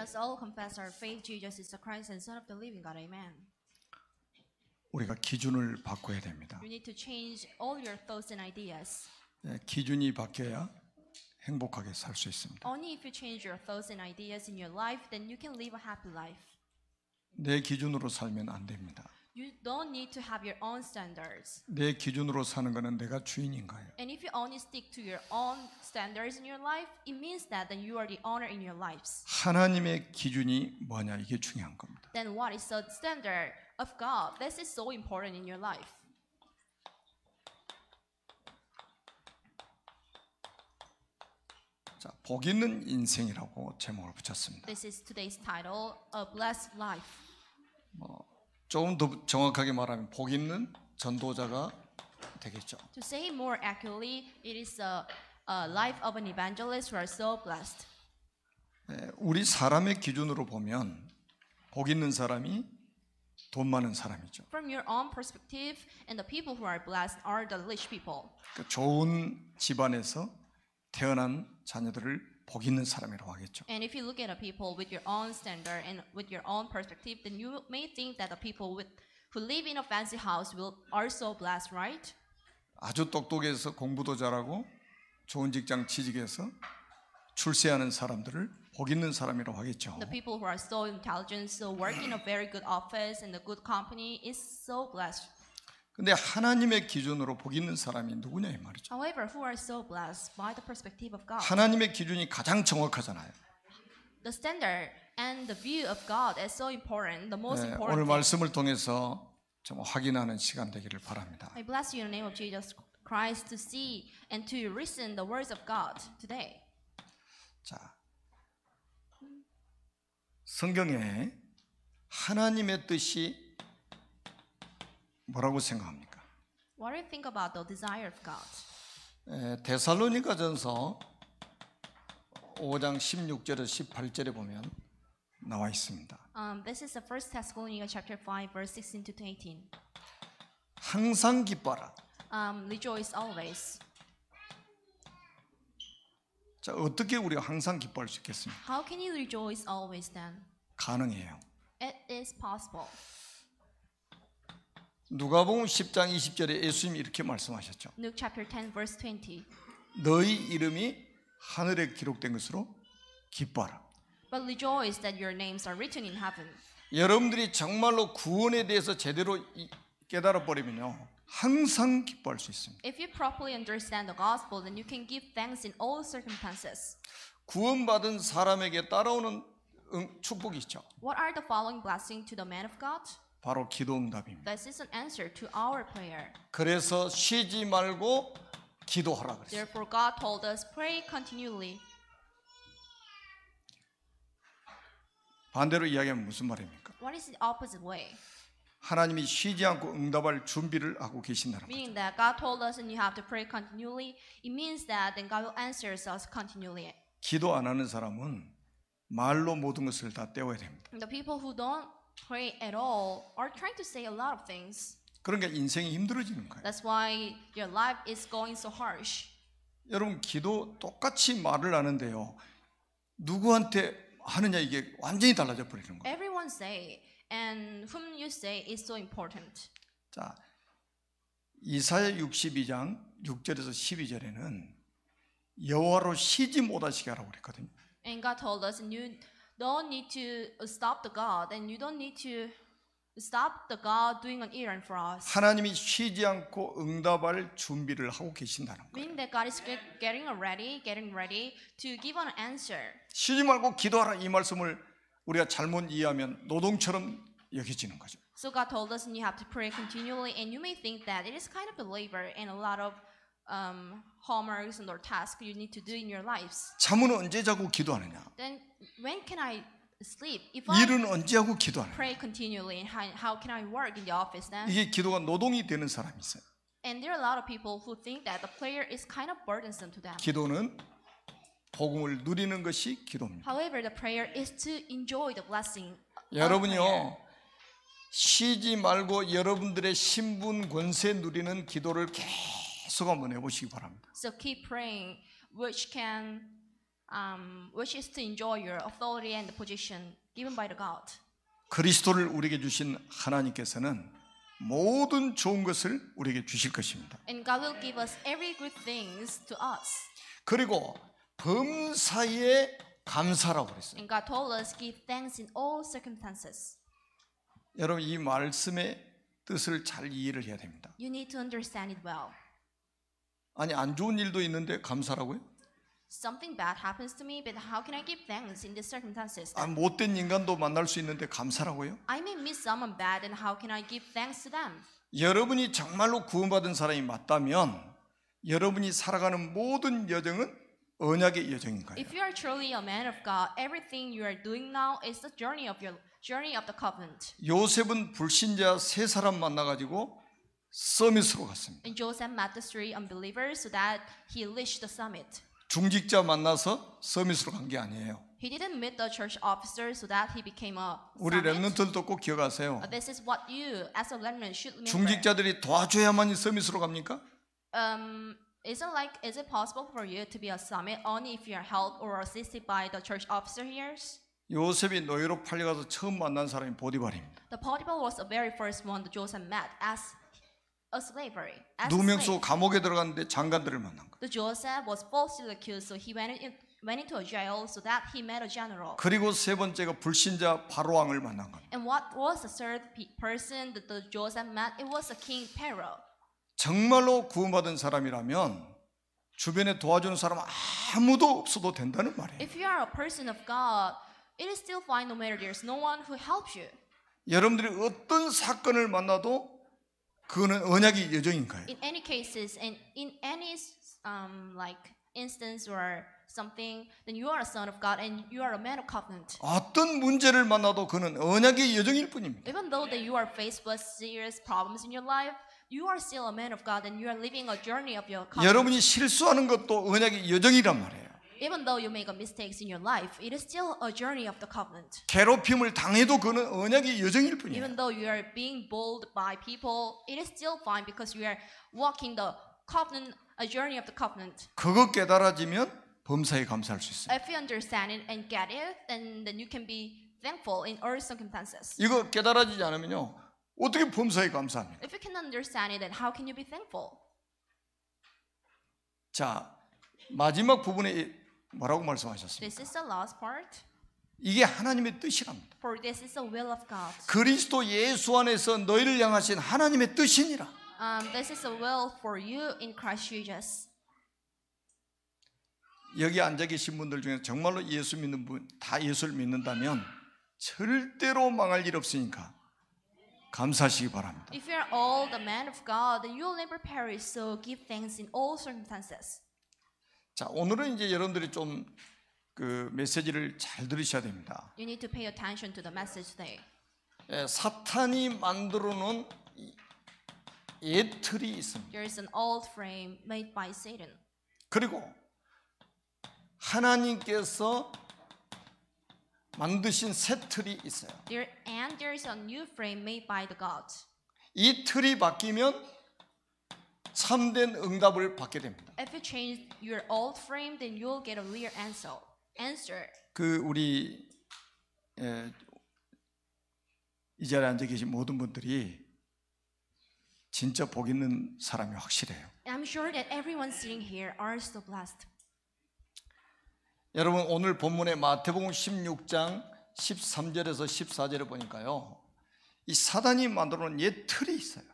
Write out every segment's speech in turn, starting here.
us all confess our faith, Jesus is the Christ and Son of the living God. Amen. 우리가 기준을 바꿔야 됩니다. You need to change all your thoughts and ideas. 기준이 바뀌어야 행복하게 살 수 있습니다. Only if you change your thoughts and ideas in your life, then you can live a happy life. 내 기준으로 살면 안 됩니다. You don't need to have your own standards. 내 기준으로 사는 것은 내가 주인인 거예요. And if you only stick to your own standards in your life, it means that then you are the owner in your lives. 하나님의 기준이 뭐냐 이게 중요한 겁니다. Then what is the standard of God? This is so important in your life. 자, 복 있는 인생이라고 제목을 붙였습니다. This is today's title, A Blessed Life. 조금 더 정확하게 말하면 복 있는 전도자가 되겠죠. To say it more accurately, it is a life of an evangelist who are so blessed. 우리 사람의 기준으로 보면 복 있는 사람이 돈 많은 사람이죠. From your own perspective, and the people who are blessed are the rich people. 그러니까 좋은 집안에서 태어난 자녀들을 복 있는 사람이라고 하겠죠. And if you look at the people with your own standard and with your own perspective, then you may think that the people who live in a fancy house are so blessed, right? 아주 똑똑해서 공부도 잘하고 좋은 직장 취직해서 출세하는 사람들을 복 있는 사람이라고 하겠죠. The people who are so intelligent, so work in a very good office and a good company is so blessed. 근데 하나님의 기준으로 복 있는 사람이 누구냐 이 말이죠. However, who are so blessed by the perspective of God? 하나님의 기준이 가장 정확하잖아요. The standard and the view of God is so important, the most important. 오늘 말씀을 통해서 좀 확인하는 시간 되기를 바랍니다. I bless you in the name of Jesus Christ to see and to listen the words of God today. 자, 성경에 하나님의 뜻이 뭐라고 생각합니까? What do you think about the desire of God? 데살로니가전서 5장 16절에서 18절에 보면 나와 있습니다. This is the First Thessalonians chapter 5 verse 16 to 18. 항상 기뻐라. Rejoice always. 자, 어떻게 우리가 항상 기뻐할 수 있겠습니까? How can you rejoice always then? 가능해요. It is possible. 누가복음 10장 20절에 예수님이 이렇게 말씀하셨죠. Luke chapter 10 verse 20. 너희 이름이 하늘에 기록된 것으로 기뻐하라. But rejoice that your names are written in heaven. 여러분들이 정말로 구원에 대해서 제대로 깨달아 버리면요, 항상 기뻐할 수 있습니다. If you properly understand the gospel, then you can give thanks in all circumstances. 구원받은 사람에게 따라오는 축복이 있죠. What are the following blessings to the man of God? 바로 기도 응답입니다. This is an answer to our prayer. 그래서 쉬지 말고 기도하라 그랬어요. Therefore, God told us, pray continually. 반대로 이야기하면 무슨 말입니까? What is the opposite way? 하나님이 쉬지 않고 응답할 준비를 하고 계신다는 거죠. Meaning that God told us and you have to pray continually. It means that then God will answer us continually. 기도 안 하는 사람은 말로 모든 것을 다 때워야 됩니다. The people who don't pray at all are trying to say a lot of things. 그러니까 인생이 힘들어지는 거예요. That's why your life is going so harsh. 여러분 기도 똑같이 말을 하는데요, 누구한테 하느냐 이게 완전히 달라져 버리는 거예요. Everyone say and whom you say is so important. 자, 이사야 62장 6절에서 12절에는 여호와로 쉬지 못하시게 하라고 그랬거든요. And God told us, and you don't need to stop the God, and you don't need to stop the God doing an errand for us. 하나님이 쉬지 않고 응답할 준비를 하고 계신다는 거예요. Meaning that God is getting ready to give an answer. 쉬지 말고 기도하라 이 말씀을 우리가 잘못 이해하면 노동처럼 여겨지는 거죠. So God told us, and you have to pray continually, and you may think that it is kind of a labor and a lot of homeworks and or tasks you need to do in your lives. 잠은 언제 자고 기도하느냐? Then when can I sleep? If 일은 I 언제 하고 기도하느냐? pray continually, how can I work in the office then? 이게 기도가 노동이 되는 사람이 있어요. And there are a lot of people who think that the prayer is kind of burdensome to them. 기도는 복음을 누리는 것이 기도입니다. However, the prayer is to enjoy the blessing. 여러분이요, 쉬지 말고 여러분들의 신분 권세 누리는 기도를 계속 한번 해보시기 바랍니다. So keep praying, which can which is to enjoy your authority and the position given by the God. 그리스도를 우리에게 주신 하나님께서는 모든 좋은 것을 우리에게 주실 것입니다. And God will give us every good things to us. 그리고 범사에 감사라고 그랬어요. And God told us give thanks in all circumstances. 여러분 이 말씀의 뜻을 잘 이해를 해야 됩니다. You need to understand it well. 아니 안 좋은 일도 있는데 감사라고요? Something bad happens to me, but how can I give thanks in these circumstances? 아, 못된 인간도 만날 수 있는데 감사라고요? I may meet someone bad, and how can I give thanks to them? 여러분이 정말로 구원받은 사람이 맞다면 여러분이 살아가는 모든 여정은 언약의 여정인 거예요. If you are truly a man of God, everything you are doing now is the journey of the covenant. 요셉은 불신자 세 사람 만나가지고 서밋으로 갔습니다. And Joseph met the three unbelievers so that he reached the summit. 중직자 만나서 서밋으로 간 게 아니에요. He didn't meet the church officers so that he became a 우리 summit. 렘넌트들도 꼭 기억하세요. This is what you, as a remnant, should remember. 중직자들이 도와줘야만이 서밋으로 갑니까? Is it possible for you to be a summit only if you are helped or assisted by the church officer here? 요셉이 노예로 팔려가서 처음 만난 사람이 보디발입니다. The Potiphar was the very first one that Joseph met as a slavery. 누명소 감옥에 들어갔는데 장관들을 만난 거예요. The Joseph was falsely accused, so he went into a jail so that he met a general. 그리고 세 번째가 불신자 바로왕을 만난 겁니다. And what was the third person that the Joseph met? It was the king Pharaoh. 정말로 구원받은 사람이라면 주변에 도와주는 사람 아무도 없어도 된다는 말이에요. If you are a person of God, it is still fine no matter there's no one who helps you. 여러분들이 어떤 사건을 만나도 그거는 언약의 여정인 거예요. In any cases and in any instance or something, then you are a son of God and you are a man of covenant. 어떤 문제를 만나도 그는 언약의 여정일 뿐입니다. Even though that you are faced with serious problems in your life, you are still a man of God and you are living a journey of your covenant. 여러분이 실수하는 것도 언약의 여정이란 말이에요. Even though you make mistakes in your life, it is still a journey of the covenant. 괴롭힘을 당해도 그는 언약의 여정일 뿐이에요. Even though you are being bullied by people, it is still fine because you are walking the covenant, a journey of the covenant. 그거 깨달아지면 범사에 감사할 수 있어요. If you understand it and get it, then you can be thankful in all circumstances. 이거 깨달아지지 않으면요 어떻게 범사에 감사합니까? If you can understand it, then how can you be thankful? 자 마지막 부분에 뭐라고 말씀하셨습니까? This is the last part. 이게 하나님의 뜻이랍니다. For this is the will of God. 그리스도 예수 안에서 너희를 향하신 하나님의 뜻이니라. This is the will for you in Christ Jesus. 여기 앉아 계신 분들 중에 정말로 예수 믿는 분, 다 예수를 믿는다면 절대로 망할 일 없으니까 감사하시기 바랍니다. If you are all the man of God, then you will never perish. So give thanks in all circumstances. 자, 오늘은 이제 여러분들이 좀 그 메시지를 잘 들으셔야 됩니다. You need to pay attention to the message today. 사탄이 만들어 놓은 옛 틀이 있습니다. There is an old frame made by Satan. 그리고 하나님께서 만드신 새 틀이 있어요. And there is a new frame made by the God. 이 틀이 바뀌면 참된 응답을 받게 됩니다. If you change your old frame, then you will get a real answer. 그 우리 이 자리에 앉아 계신 모든 분들이 진짜 복 있는 사람이 확실해요. I'm sure that everyone sitting here are so blessed. 여러분 오늘 본문의 마태복음 16장 13절에서 14절에 보니까요. 이 사단이 만들어 놓은 옛 틀이 있어요.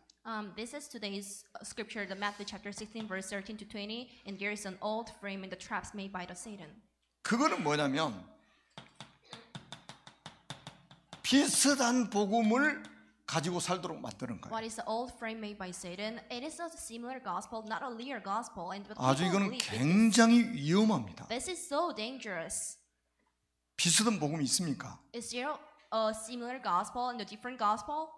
This is today's scripture, the Matthew chapter 16 verse 13 to 20, and there is an old frame in the traps made by the Satan. 그거는 뭐냐면 비슷한 복음을 가지고 살도록 만드는 거예요. What is the old frame made by Satan? It is a similar gospel, not a real gospel, and 아주 people 이거는 believe 굉장히 위험합니다. this is so dangerous. 비슷한 복음이 있습니까? Is there a similar gospel and a different gospel?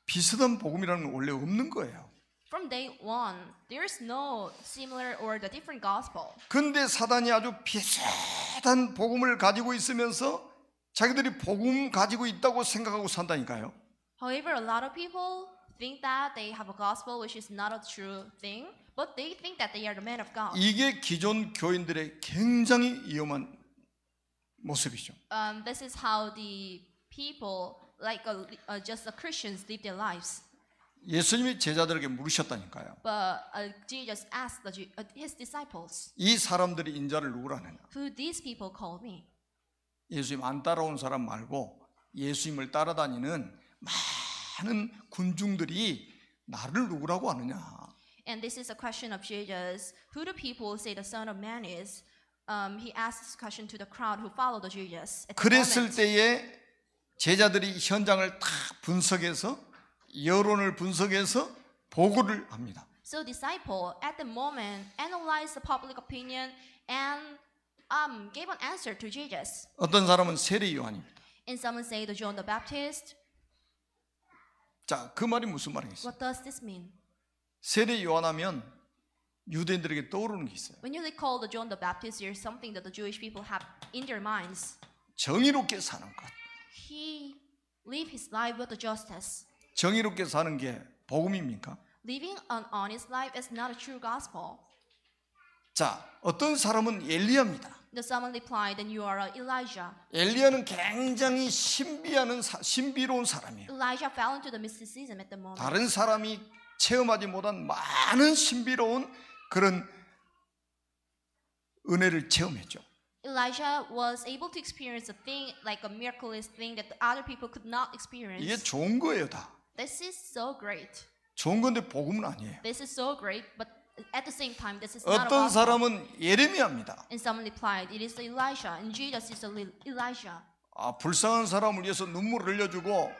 비슷한 복음이라는 건 원래 없는 거예요. From day one, there is no similar or the different gospel. 근데 사단이 아주 비슷한 복음을 가지고 있으면서 자기들이 복음 가지고 있다고 생각하고 산다니까요. However, a lot of people think that they have a gospel which is not a true thing, but they think that they are the man of God. 이게 기존 교인들의 굉장히 위험한 모습이죠. This is how the people, like just the Christians, live their lives. 예수님이 제자들에게 물으셨다니까요. But Jesus asked his disciples, 이 사람들이 인자를 누구라 하느냐? "Who these people call me?" 예수님 안 따라온 사람 말고 예수님을 따라다니는 많은 군중들이 나를 누구라고 하느냐? And this is a question of Jesus. Who do people say the Son of Man is? He asked this question to the crowd who followed the Jesus. At the 그랬을 moment. 때에 제자들이 현장을 다 분석해서 여론을 분석해서 보고를 합니다. So disciple at the moment analyzed the public opinion and gave an answer to Jesus. 어떤 사람은 세례 요한입니다. And someone say the John the Baptist. 자, 그 말이 무슨 말이겠어요? What does this mean? 세례 요한하면 유대인들에게 떠오르는 게 있어요. When you call the John the Baptist, there's something that the Jewish people have in their minds. 정의롭게 사는 것. He lived his life with the justice. 정의롭게 사는 게 복음입니까? Living an honest life is not a true gospel. 자, 어떤 사람은 엘리야입니다. The someone replied, "Then you are Elijah." 엘리야는 굉장히 신비로운 사람이에요. Elijah fell into the mysticism at the moment. 다른 사람이 체험하지 못한 많은 신비로운 그런 은혜를 체험했죠. Elijah was able to experience a thing like a miraculous thing that the other people could not 이게 experience. 좋은 거예요, 다. This is so great. 좋은 건데 복음은 아니에요. This is so great, but at the same time, this is not a 어떤 gospel. 사람은 예레미야입니다. And someone replied, "It is Elijah," and Jesus is Elijah. 아, 불쌍한 사람을 위해서 눈물을 흘려주고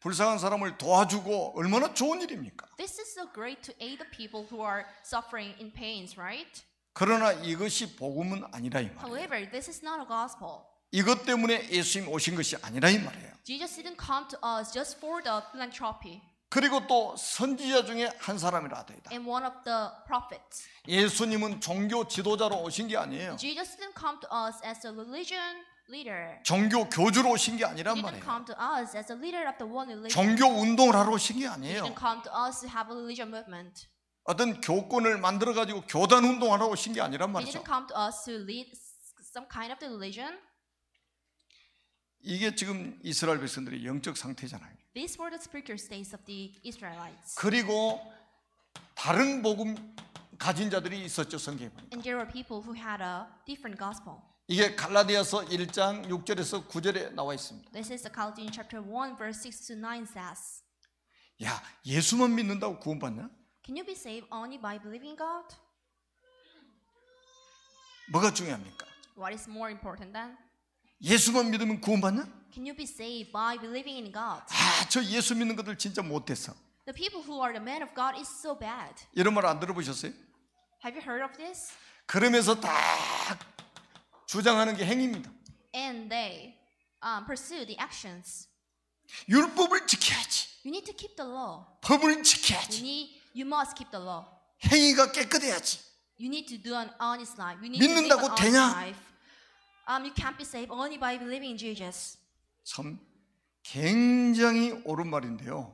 불쌍한 사람을 도와주고 얼마나 좋은 일입니까? This is so great to aid the people who are suffering in pains, right? 그러나 이것이 복음은 아니라 이 말이에요. However, this is not a gospel. 이것 때문에 예수님 오신 것이 아니라 이 말이에요. Jesus didn't come to us just for the philanthropy. 그리고 또 선지자 중에 한 사람이라 하더이다. And one of the prophets. 예수님은 종교 지도자로 오신 게 아니에요. Jesus didn't come to us as a religion leader. 종교 교주로 오신 게 아니란 He didn't 말이에요. come to us as a leader of the one religion. 종교 운동을 하러 오신 게 He 아니에요. didn't come to us to have a religion movement. 어떤 교권을 만들어 가지고 교단 운동하러 오신 게 아니란 He 말이죠. didn't come to us to lead some kind of the religion. 이게 지금 이스라엘 백성들의 영적 상태잖아요. These were the spiritual states of the Israelites. 그리고 다른 복음 가진 자들이 있었죠, 성경에 보니까. And there were people who had a different gospel. 이게 갈라디아서 1장 6절에서 9절에 나와 있습니다. This is the Chaldean chapter 1 verse 6 to 9 says. 야, 예수만 믿는다고 구원받냐? Can you be saved only by believing God? 뭐가 중요합니까? What is more important than? 예수만 믿으면 구원받냐? Can you be saved by believing in God? 아, 저 예수 믿는 것들 진짜 못했어. The people who are the men of God is so bad. 이런 말 안 들어보셨어요? Have you heard of this? 그러면서 다 주장하는 게 행위입니다. And they pursue the actions. 율법을 지켜야지. You need to keep the law. 법을 지켜야지. You must keep the law. 행위가 깨끗해야지. You need to do an honest life. You need to live an 믿는다고 honest 되냐? life. You can't be saved only by believing in Jesus. 참 굉장히 옳은 말인데요.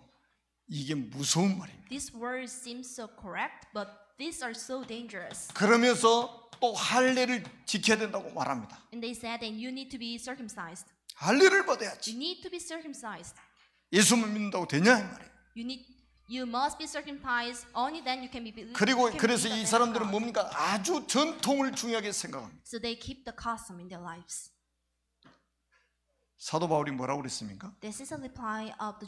이게 무서운 말입니다. These words seem so correct, but these are so dangerous. 그러면서 또 할례를 지켜야 된다고 말합니다. And they said that you need to be circumcised. 할례를 You 받아야지. need to be circumcised. 예수만 믿는다고 되냐 이 말이에요. You must be circumcised. Only then you can be. 그리고 you can 그래서 be the 이 man of 사람들은 God. 뭡니까? 아주 전통을 중요하게 생각합니다. So they keep the custom in their lives. 사도 바울이 뭐라고 그랬습니까? This is a reply of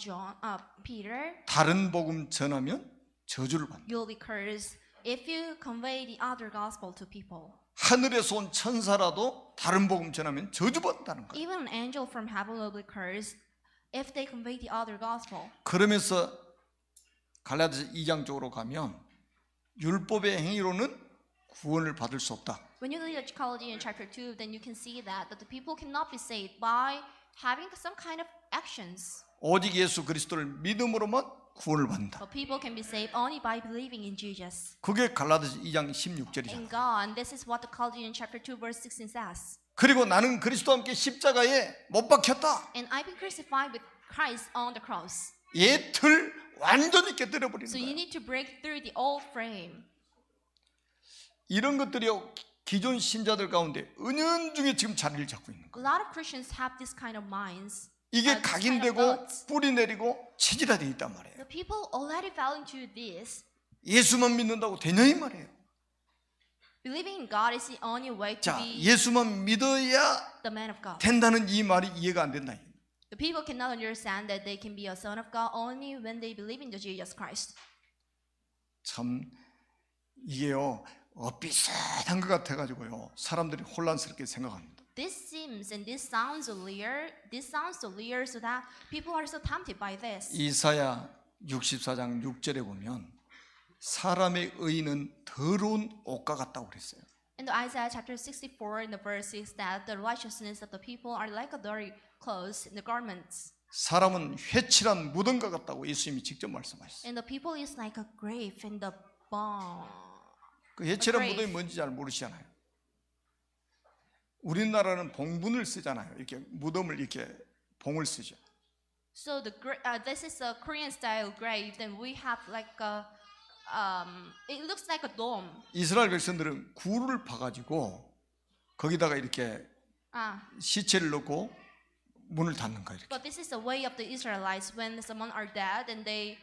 Peter. 다른 복음 전하면 저주를 받는다. You'll be cursed if you convey the other gospel to people. 하늘에서 온 천사라도 다른 복음 전하면 저주받는다는 거예요. Even an angel from heaven will be cursed if they convey the other gospel. 그러면서 갈라디아서 2장 쪽으로 가면 율법의 행위로는 구원을 받을 수 없다. When you read Chaldean chapter 2, then you can see that the people cannot be saved by having some kind of actions. 오직 예수 그리스도를 믿음으로만 구원을 받는다. But people can be saved only by believing in Jesus. 그게 갈라디아서 2장 16절이잖아요. In God, and this is what the Chaldean chapter 2 verse 16 says. 그리고 나는 그리스도와 함께 십자가에 못 박혔다. And I've been crucified with Christ on the cross. 옛 틀 완전히 깨뜨려 버리는 So you 거예요. need to break through the old frame. 이런 것들이 기존 신자들 가운데 은연중에 지금 자리를 잡고 있는 거예요. A lot of Christians have this kind of minds. 이게 this kind of 각인되고 thoughts. 뿌리 내리고 체질화되어 있단 말이에요. The people already fell into this. 예수만 믿는다고 되냐 이 말이에요. Believing in God is the only way to 자, be 예수만 믿어야 the man of God. 된다는 이 말이 이해가 안 된다. The people cannot understand that they can be a son of God only when they believe in the Jesus Christ. 참 이게요 비슷한 것 같아가지고요 사람들이 혼란스럽게 생각합니다. This seems and this sounds so clear so that people are so tempted by this. 이사야 64장 6절에 보면 사람의 의는 더러운 옷과 같다고 그랬어요. In the Isaiah chapter 64 in the verse says that the righteousness of the people are like a dirty clothes in the garments. 사람은 회칠한 무덤과 같다고 예수님이 직접 말씀하셨어요. And the people is like a grave in the bone. 그 회칠한 grave. 무덤이 뭔지 잘 모르시잖아요. 우리나라는 봉분을 쓰잖아요. 이렇게 무덤을 이렇게 봉을 쓰죠. So this is a Korean style grave. Then we have like a it looks like a dome. 이스라엘 백성들은 굴을 파가지고 거기다가 이렇게 시체를 넣고 문을 닫는 거예요. 이렇게. But this is the way of the Israelites when someone are dead and they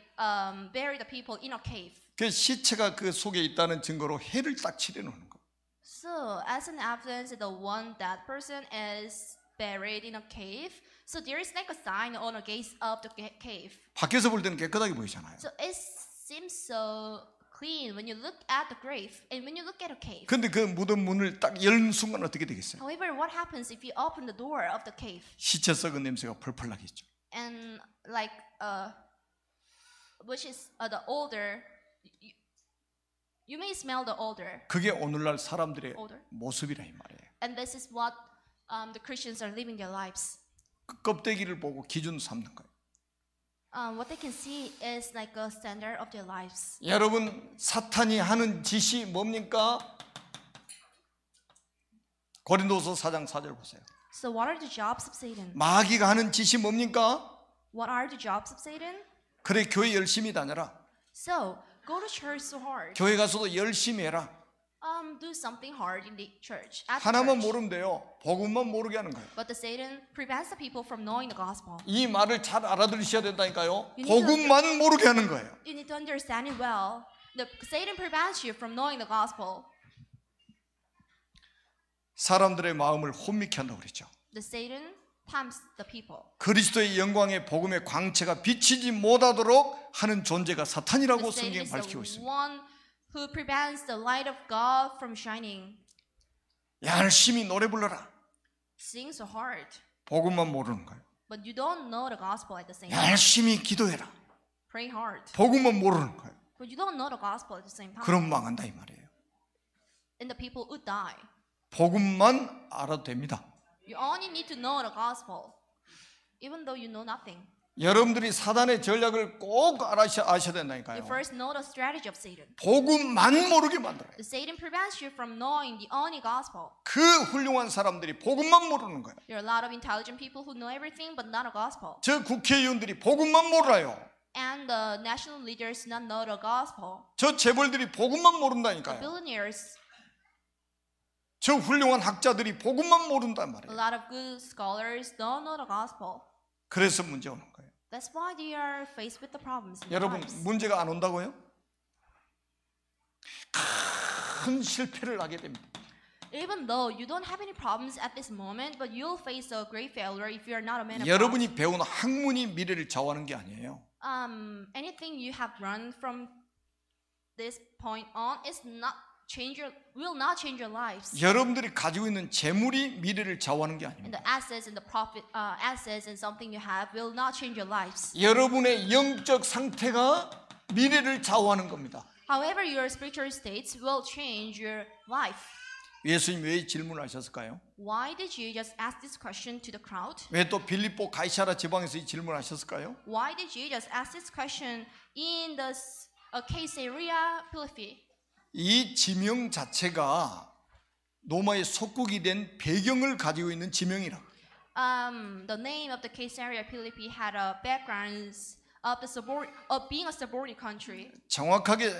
bury the people in a cave. 그 시체가 그 속에 있다는 증거로 해를 딱 칠해 놓는 거예요. So as an evidence that the one dead person is buried in a cave, so there is like a sign on the gates of the cave. 밖에서 볼 때는 깨끗하게 보이잖아요. So it seems so clean when you look at the grave and when you look at a cave. 근데 그 무덤 문을 딱 열 순간 어떻게 되겠어요? However, what happens if you open the door of the cave 시체 썩은 냄새가 펄펄 나겠죠. and like which is the odor, you may smell the odor. 그게 오늘날 사람들의 odor. 모습이라 이 말이에요. And this is what the Christians are living their lives. 그 껍데기를 보고 기준 삼는 거예요. What they can see is like a standard of their lives. 여러분 사탄이 하는 짓이 뭡니까? 고린도서 4장 4절 보세요. So what are the jobs of Satan? 마귀가 하는 짓이 뭡니까? What are the jobs of Satan? 그래 교회 열심히 다녀라. So go to church so hard. 교회 가서도 열심히 해라. Do something hard in the church. At the 하나만 church. 모르면 돼요. 복음만 모르게 하는 거예요. But the Satan prevents the people from knowing the gospel. 이 말을 잘 알아들으셔야 된다니까요. You need to 복음만 모르게 하는 거예요. You need to understand it well. The Satan prevents you from knowing the gospel. 사람들의 마음을 혼미케 한다고 그랬죠. The Satan tempts the people. 그리스도의 영광의 복음의 광채가 비치지 못하도록 하는 존재가 사탄이라고 The Satan 성경에 is 밝히고 the 있습니다. one who prevents the light of God from shining. 열심히 노래 불러라. Sing so hard, 복음만 모르는 거예요. but you don't know the gospel at the same time. 열심히 기도해라. Pray hard, 복음만 모르는 거예요. but you don't know the gospel at the same time. 그럼 망한다 이 말이에요. And the people would die. 복음만 알아도 됩니다. You only need to know the gospel, even though you know nothing. 여러분들이 사단의 전략을 꼭 아셔야 You 된다니까요. first know the strategy of Satan. 복음만 모르게 만들어요. The Satan prevents you from knowing the only gospel. 그 훌륭한 사람들이 복음만 모르는 거예요. There are a lot of intelligent people who know everything but not a gospel. 저 국회의원들이 복음만 몰라요. And the national leaders do not know the gospel. 저 재벌들이 복음만 The 모른다니까요. billionaires, 저 훌륭한 학자들이 복음만 모른단 a 말이에요. lot of good scholars don't know the gospel. 그래서 문제 오는 거예요. That's why they are faced with the problems in their 여러분 lives. 문제가 안 온다고요? 큰 실패를 하게 됩니다. Even though you don't have any problems at this moment, but you'll face a great failure if you are not a man of God. 여러분이 배운 학문이 미래를 좌우하는 게 아니에요. Anything you have learned from this point on will not change your lives. 여러분들이 가지고 있는 재물이 미래를 좌우하는 게 And 아닙니다. the assets and the assets and something you have will not change your lives. 여러분의 영적 상태가 미래를 좌우하는 겁니다. However, your spiritual states will change your life. 예수님 왜 질문을 하셨을까요? Why did Jesus ask this question to the crowd? 왜 또 빌립보 가이사라 지방에서 이 질문을 하셨을까요? Why did Jesus ask this question in the Caesarea Philippi? 이 지명 자체가 로마의 속국이 된 배경을 가지고 있는 지명이라. The name of the Caesarea Philippi had a background of being a subordinate country. 정확하게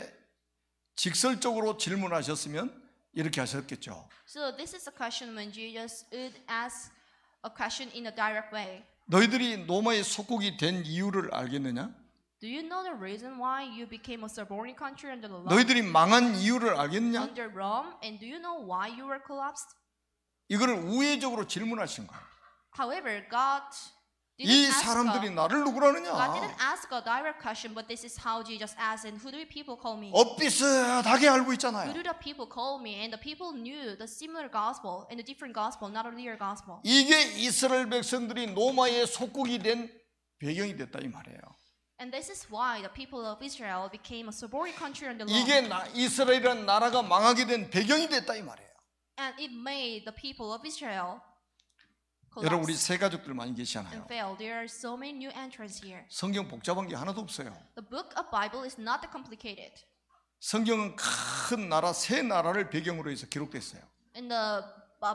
직설적으로 질문하셨으면 이렇게 하셨겠죠. So this is a question when Jesus would ask a question in a direct way. 너희들이 로마의 속국이 된 이유를 알겠느냐? Do you know the reason why you became a subordinate country under the law? 너희들이 망한 이유를 알겠느냐? Under Rome, and do you know why you were collapsed? 이거를 우회적으로 질문하신 거예요. However, God 이 didn't ask 사람들이 God 나를 누구라느냐? didn't ask a direct question, but this is how Jesus asked, and who do people call me? 엇비슷하게 알고 Who 있잖아요. do the people call me? And the people knew the similar gospel and the different gospel, not a real gospel. 이게 이스라엘 백성들이 로마의 속국이 된 배경이 됐다 이 말이에요. And this is why the people of Israel became a subordinate country under law. 이게 이스라엘이라는 나라가 망하게 된 배경이 됐다 이 말이에요. And it made the people of Israel 여러분 우리 collapse 새 가족들 많이 계시잖아요. and fail. There are so many new entrants here. 성경 복잡한 게 하나도 없어요. The book of Bible is not that complicated. 성경은 큰 나라 세 나라를 배경으로 해서 기록됐어요. And the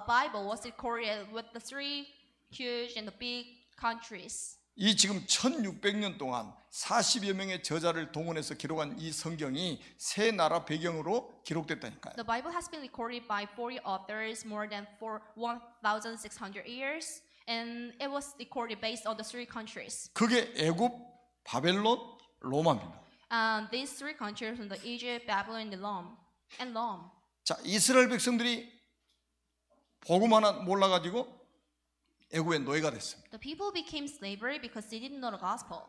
Bible was recorded with the three huge and the big countries. 이 지금 1600년 동안 40여 명의 저자를 동원해서 기록한 이 성경이 세 나라 배경으로 기록됐다니까요. The Bible has been recorded by 40 authors more than 1,600 years, and it was recorded based on the three countries. 그게 애굽, 바벨론, 로마입니다. These three countries are the Egypt, Babylon, and Rome. 자, 이스라엘 백성들이 복음 하나 몰라가지고 애굽의 노예가 됐습니다. The people became slavery because they didn't know the gospel.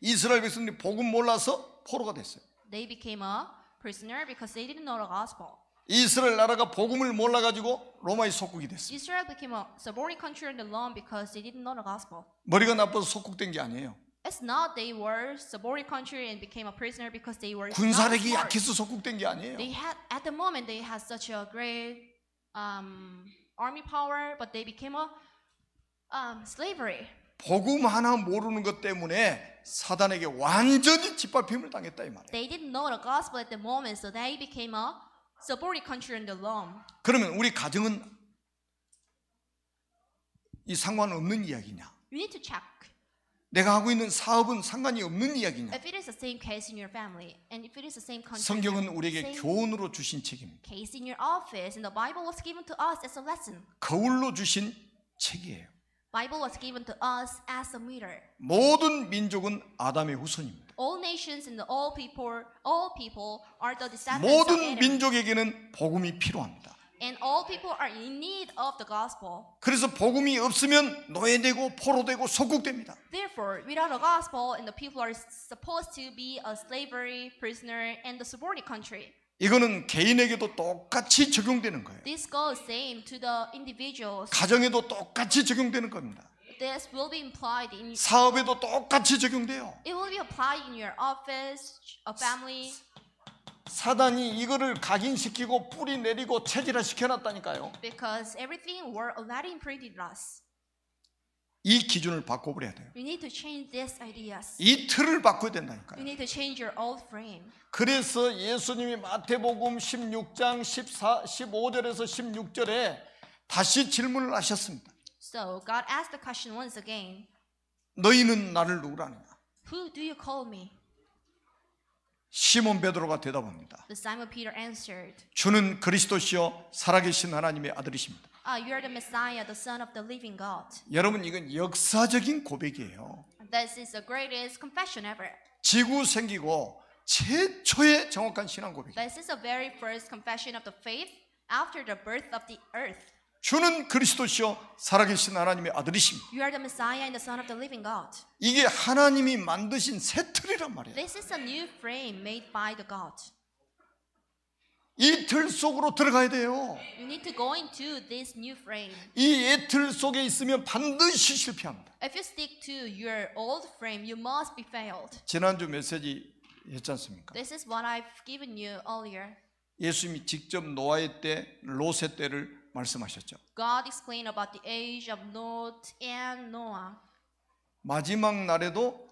이스라엘 백성들이 복음 몰라서 포로가 됐어요. They became a prisoner because they didn't know the gospel. 이스라엘 나라가 복음을 몰라가지고 로마의 속국이 됐어요. Israel became a subordinate country under Rome because they didn't know the gospel. 머리가 나빠서 속국된 게 아니에요. It's not they were subordinate country and became a prisoner because they were not 군사력이 smart. 약해서 속국된 게 아니에요. They had at the moment they had such a great army power, but they became a slavery. 복음 하나 모르는 것 때문에 사단에게 완전히 짓밟힘을 당했다 이 말이에요. They didn't know the gospel at the moment, so they became a subordinate country under Rome. 그러면 우리 가정은 이 상관없는 이야기냐? You need to check 내가 하고 있는 사업은 상관이 없는 이야기냐? if it is the same case in your family and if it is the same country. 성경은 우리에게 same 교훈으로 주신 책입니다. case in your office, and the Bible was given to us as a lesson. 거울로 주신 책이에요. Bible was given to us as a mirror. 모든 민족은 아담의 후손입니다. All nations and all people are the descendants of 모든 Adam. 민족에게는 복음이 필요합니다. And all people are in need of the gospel. 그래서 복음이 없으면 노예되고 포로되고 속국됩니다. Therefore, without the gospel, and the people are supposed to be a slavery, prisoner, and the subordinate country. 이거는 개인에게도 똑같이 적용되는 거예요. This goes same to the individuals. 가정에도 똑같이 적용되는 겁니다. This will be implied in. 사업에도 똑같이 적용돼요. It will be applied in your office, a family. 사단이 이거를 각인시키고 뿌리 내리고 체질화 시켜놨다니까요. Because everything were already imprinted us. 이 기준을 바꿔버려야 돼요. You need to change these ideas. 이 틀을 바꿔야 You 된다니까요. need to change your old frame. 그래서 예수님이 마태복음 16장 15절에서 16절에 다시 질문을 하셨습니다. So God asked the question once again. 너희는 나를 누구라 하느냐? Who do you call me? 시몬 베드로가 대답합니다. The Simon Peter answered. 주는 그리스도시요 살아계신 하나님의 아들이십니다. You are the Messiah, the Son of the living God. 여러분 이건 역사적인 고백이에요. This is the greatest confession ever. 지구 생기고 최초의 정확한 신앙 고백이에요. This is the very first confession of the faith after the birth of the earth. 주는 그리스도시요 살아계신 하나님의 아들이십니다. You are the Messiah and the Son of the living God. 이게 하나님이 만드신 새 틀이란 말이에요. This is a new frame made by the God. 이 틀 속으로 들어가야 돼요. You need to go into this new frame. 이 틀 속에 있으면 반드시 실패합니다. If you stick to your old frame, you must be failed. 지난주 메시지 했지 않습니까? This is what I've given you earlier. 예수님이 직접 노아의 때, 롯의 때를 말씀하셨죠. God explained about the age of Lot and Noah. 마지막 날에도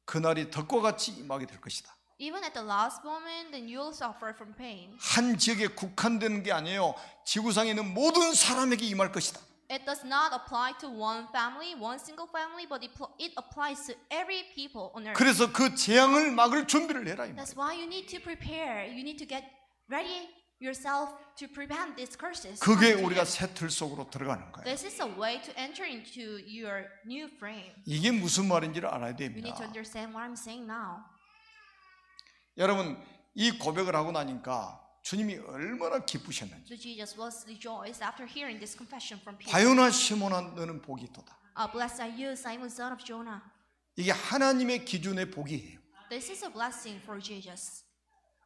그날이 덕과 같이 임하게 될 것이다. Even at the last moment, then you will suffer from pain. 한 지역에 국한되는 게 아니에요. 지구상에 있는 모든 사람에게 임할 것이다. It does not apply to one family, one single family, but it applies to every people on earth. 그래서 그 재앙을 막을 준비를 해라 이 말이에요. That's why you need to prepare. You need to get ready yourself to prevent these curses. 그게 coming to 우리가 you. 새 틀 속으로 들어가는 거예요. This is a way to enter into your new frame. 이게 무슨 말인지를 알아야 You need to 됩니다. understand what I'm saying now. 여러분, 이 고백을 하고 나니까 주님이 얼마나 기쁘셨는지. So Jesus was rejoiced after hearing this confession from Peter. 바요나 시몬아 너는 복이 있도다. Blessed are you, Simon, son of Jonah. 이게 하나님의 기준의 복이에요. This is a blessing for Jesus.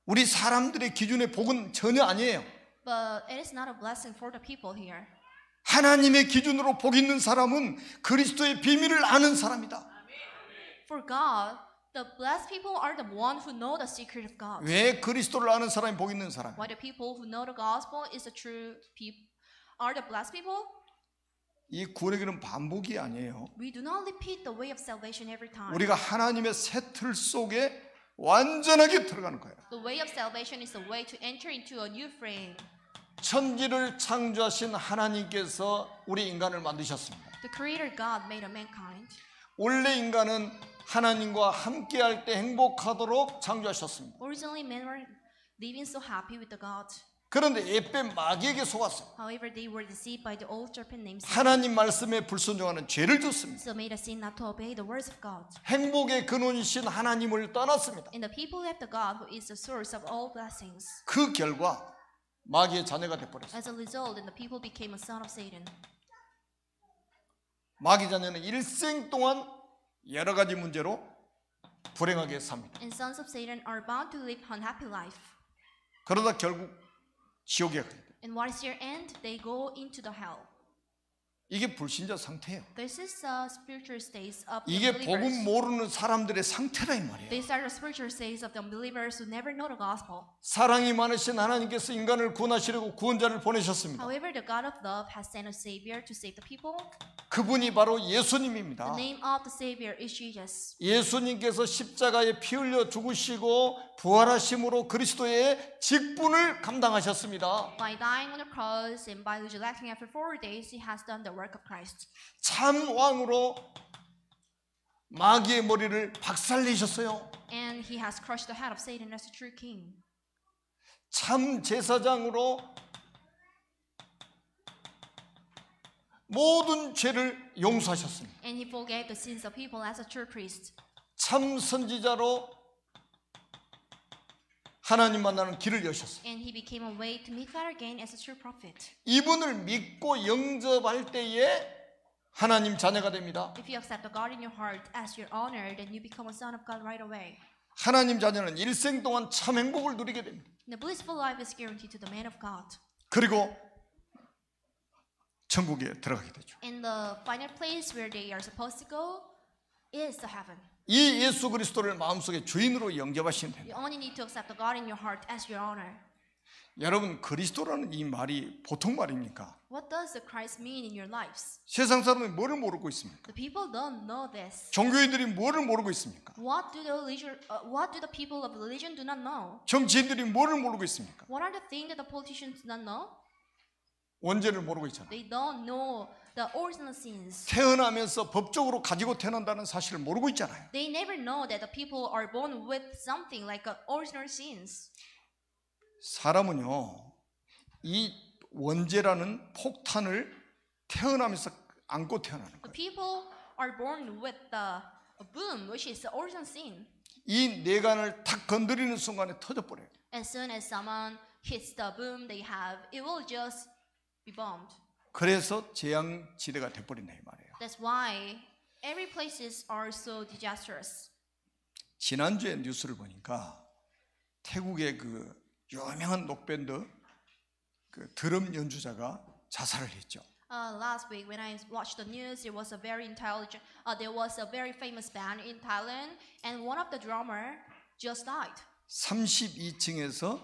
우리 사람들의 기준의 복은 전혀 아니에요. But it is not a blessing for the people here. 하나님의 기준으로 복 있는 사람은 그리스도의 비밀을 아는 사람이다. For God, the blessed people are the one who know the secret of God. 왜 그리스도를 아는 사람이 복 있는 사람? Why the people who know the gospel is the true people are the blessed people? 이 구원의 길은 반복이 아니에요. We do not repeat the way of salvation every time. 우리가 하나님의 새 틀 속에 완전하게 들어가는 거예요. The way of salvation is the way to enter into a new frame. 천지를 창조하신 하나님께서 우리 인간을 만드셨습니다. The Creator God made a mankind. 원래 인간은 하나님과 함께할 때 행복하도록 창조하셨습니다. Originally, men were living so happy with the God. 그런데 옛뱀 마귀에게 속았어요. However, they were deceived by the old serpent named Satan. 하나님 말씀에 불순종하는 죄를 졌습니다. So made a sin not to obey the words of God. 행복의 근원이신 하나님을 떠났습니다. And the people left the God who is the source of all blessings. 그 결과 마귀의 자녀가 되어버렸어요. As a result, and the people became a son of Satan. 마귀 자녀는 일생 동안 여러 가지 문제로 불행하게 삽니다. And sons of Satan are bound to live unhappy life. 그러다 결국 지옥에 가게 돼요. And what is their end? They go into the hell. 이게 불신자 상태예요. This is a spiritual state of the 이게 복음 unbelievers. 모르는 사람들의 상태라 이 말이에요. These are the spiritual states of the unbelievers who never know the gospel. 사랑이 많으신 하나님께서 인간을 구원하시려고 구원자를 보내셨습니다. However, the God of love has sent a Savior to save the people. 그분이 바로 The 예수님입니다. name of the Savior is Jesus. 예수님께서 십자가에 피 흘려 죽으시고 부활하심으로 그리스도의 직분을 감당하셨습니다. By dying on the cross and by resurrecting after 4 days, He has done the work of Christ. 참 왕으로 마귀의 머리를 박살내셨어요. And He has crushed the head of Satan as a true king. 참 제사장으로 모든 죄를 용서하셨습니다. And He forgave the sins of people as a true priest. 참 선지자로 하나님 만나는 길을 여셨어요. And He became a way to meet God again as a true prophet. 이분을 믿고 영접할 때에 하나님 자녀가 됩니다. If you accept the God in your heart as your honor, then you become a son of God right away. 하나님 자녀는 일생 동안 참 행복을 누리게 됩니다. And the blissful life is guaranteed to the man of God. 그리고 천국에 들어가게 되죠. And the final place where they are supposed to go is the heaven. 이 예수 그리스도를 마음속에 주인으로 영접하시면 됩니다. You only need to accept the God in your heart as your honor. 여러분, 그리스도라는 이 말이 보통 말입니까? What does the Christ mean in your lives? 세상 사람들이 뭐를 모르고 있습니까? The people don't know this. 종교인들이 뭐를 모르고 있습니까? What do the people of religion do not know? 정치인들이 뭐를 모르고 있습니까? What are the things that the politicians do not know? 원죄를 모르고 있잖아요. They don't know the original sins. 태어나면서 법적으로 가지고 태어난다는 사실을 모르고 있잖아요. They never know that the people are born with something like original sins. 사람은요, 이 원죄라는 폭탄을 태어나면서 안고 태어나는 The 거예요. people are born with the boom, which is the original sin. 이 뇌관을 탁 건드리는 순간에 터져버려요. As soon as someone hits the boom they have, it will just be bombed. 그래서 재앙지대가 돼버린다 이 말이에요. That's why every places are so disastrous. 지난주에 뉴스를 보니까 태국의 그 유명한 록밴드 그 드럼 연주자가 자살을 했죠. Last week when I watched the news, there was a very famous band in Thailand, and one of the drummer just died. 32층에서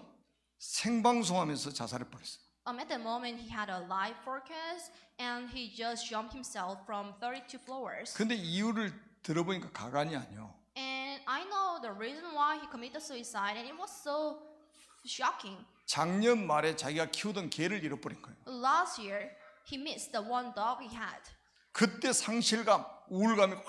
생방송하면서 자살해 버렸어요. At the moment, he had a live forecast, and he just jumped himself from 32 floors. 근데 이유를 들어보니까 가관이 아니요. And I know the reason why he committed suicide, and it was so shocking. 작년 말에 자기가 키우던 개를 잃어버린 거예요. Last year, he missed the one dog he had. 그때 상실감, 우울감이 확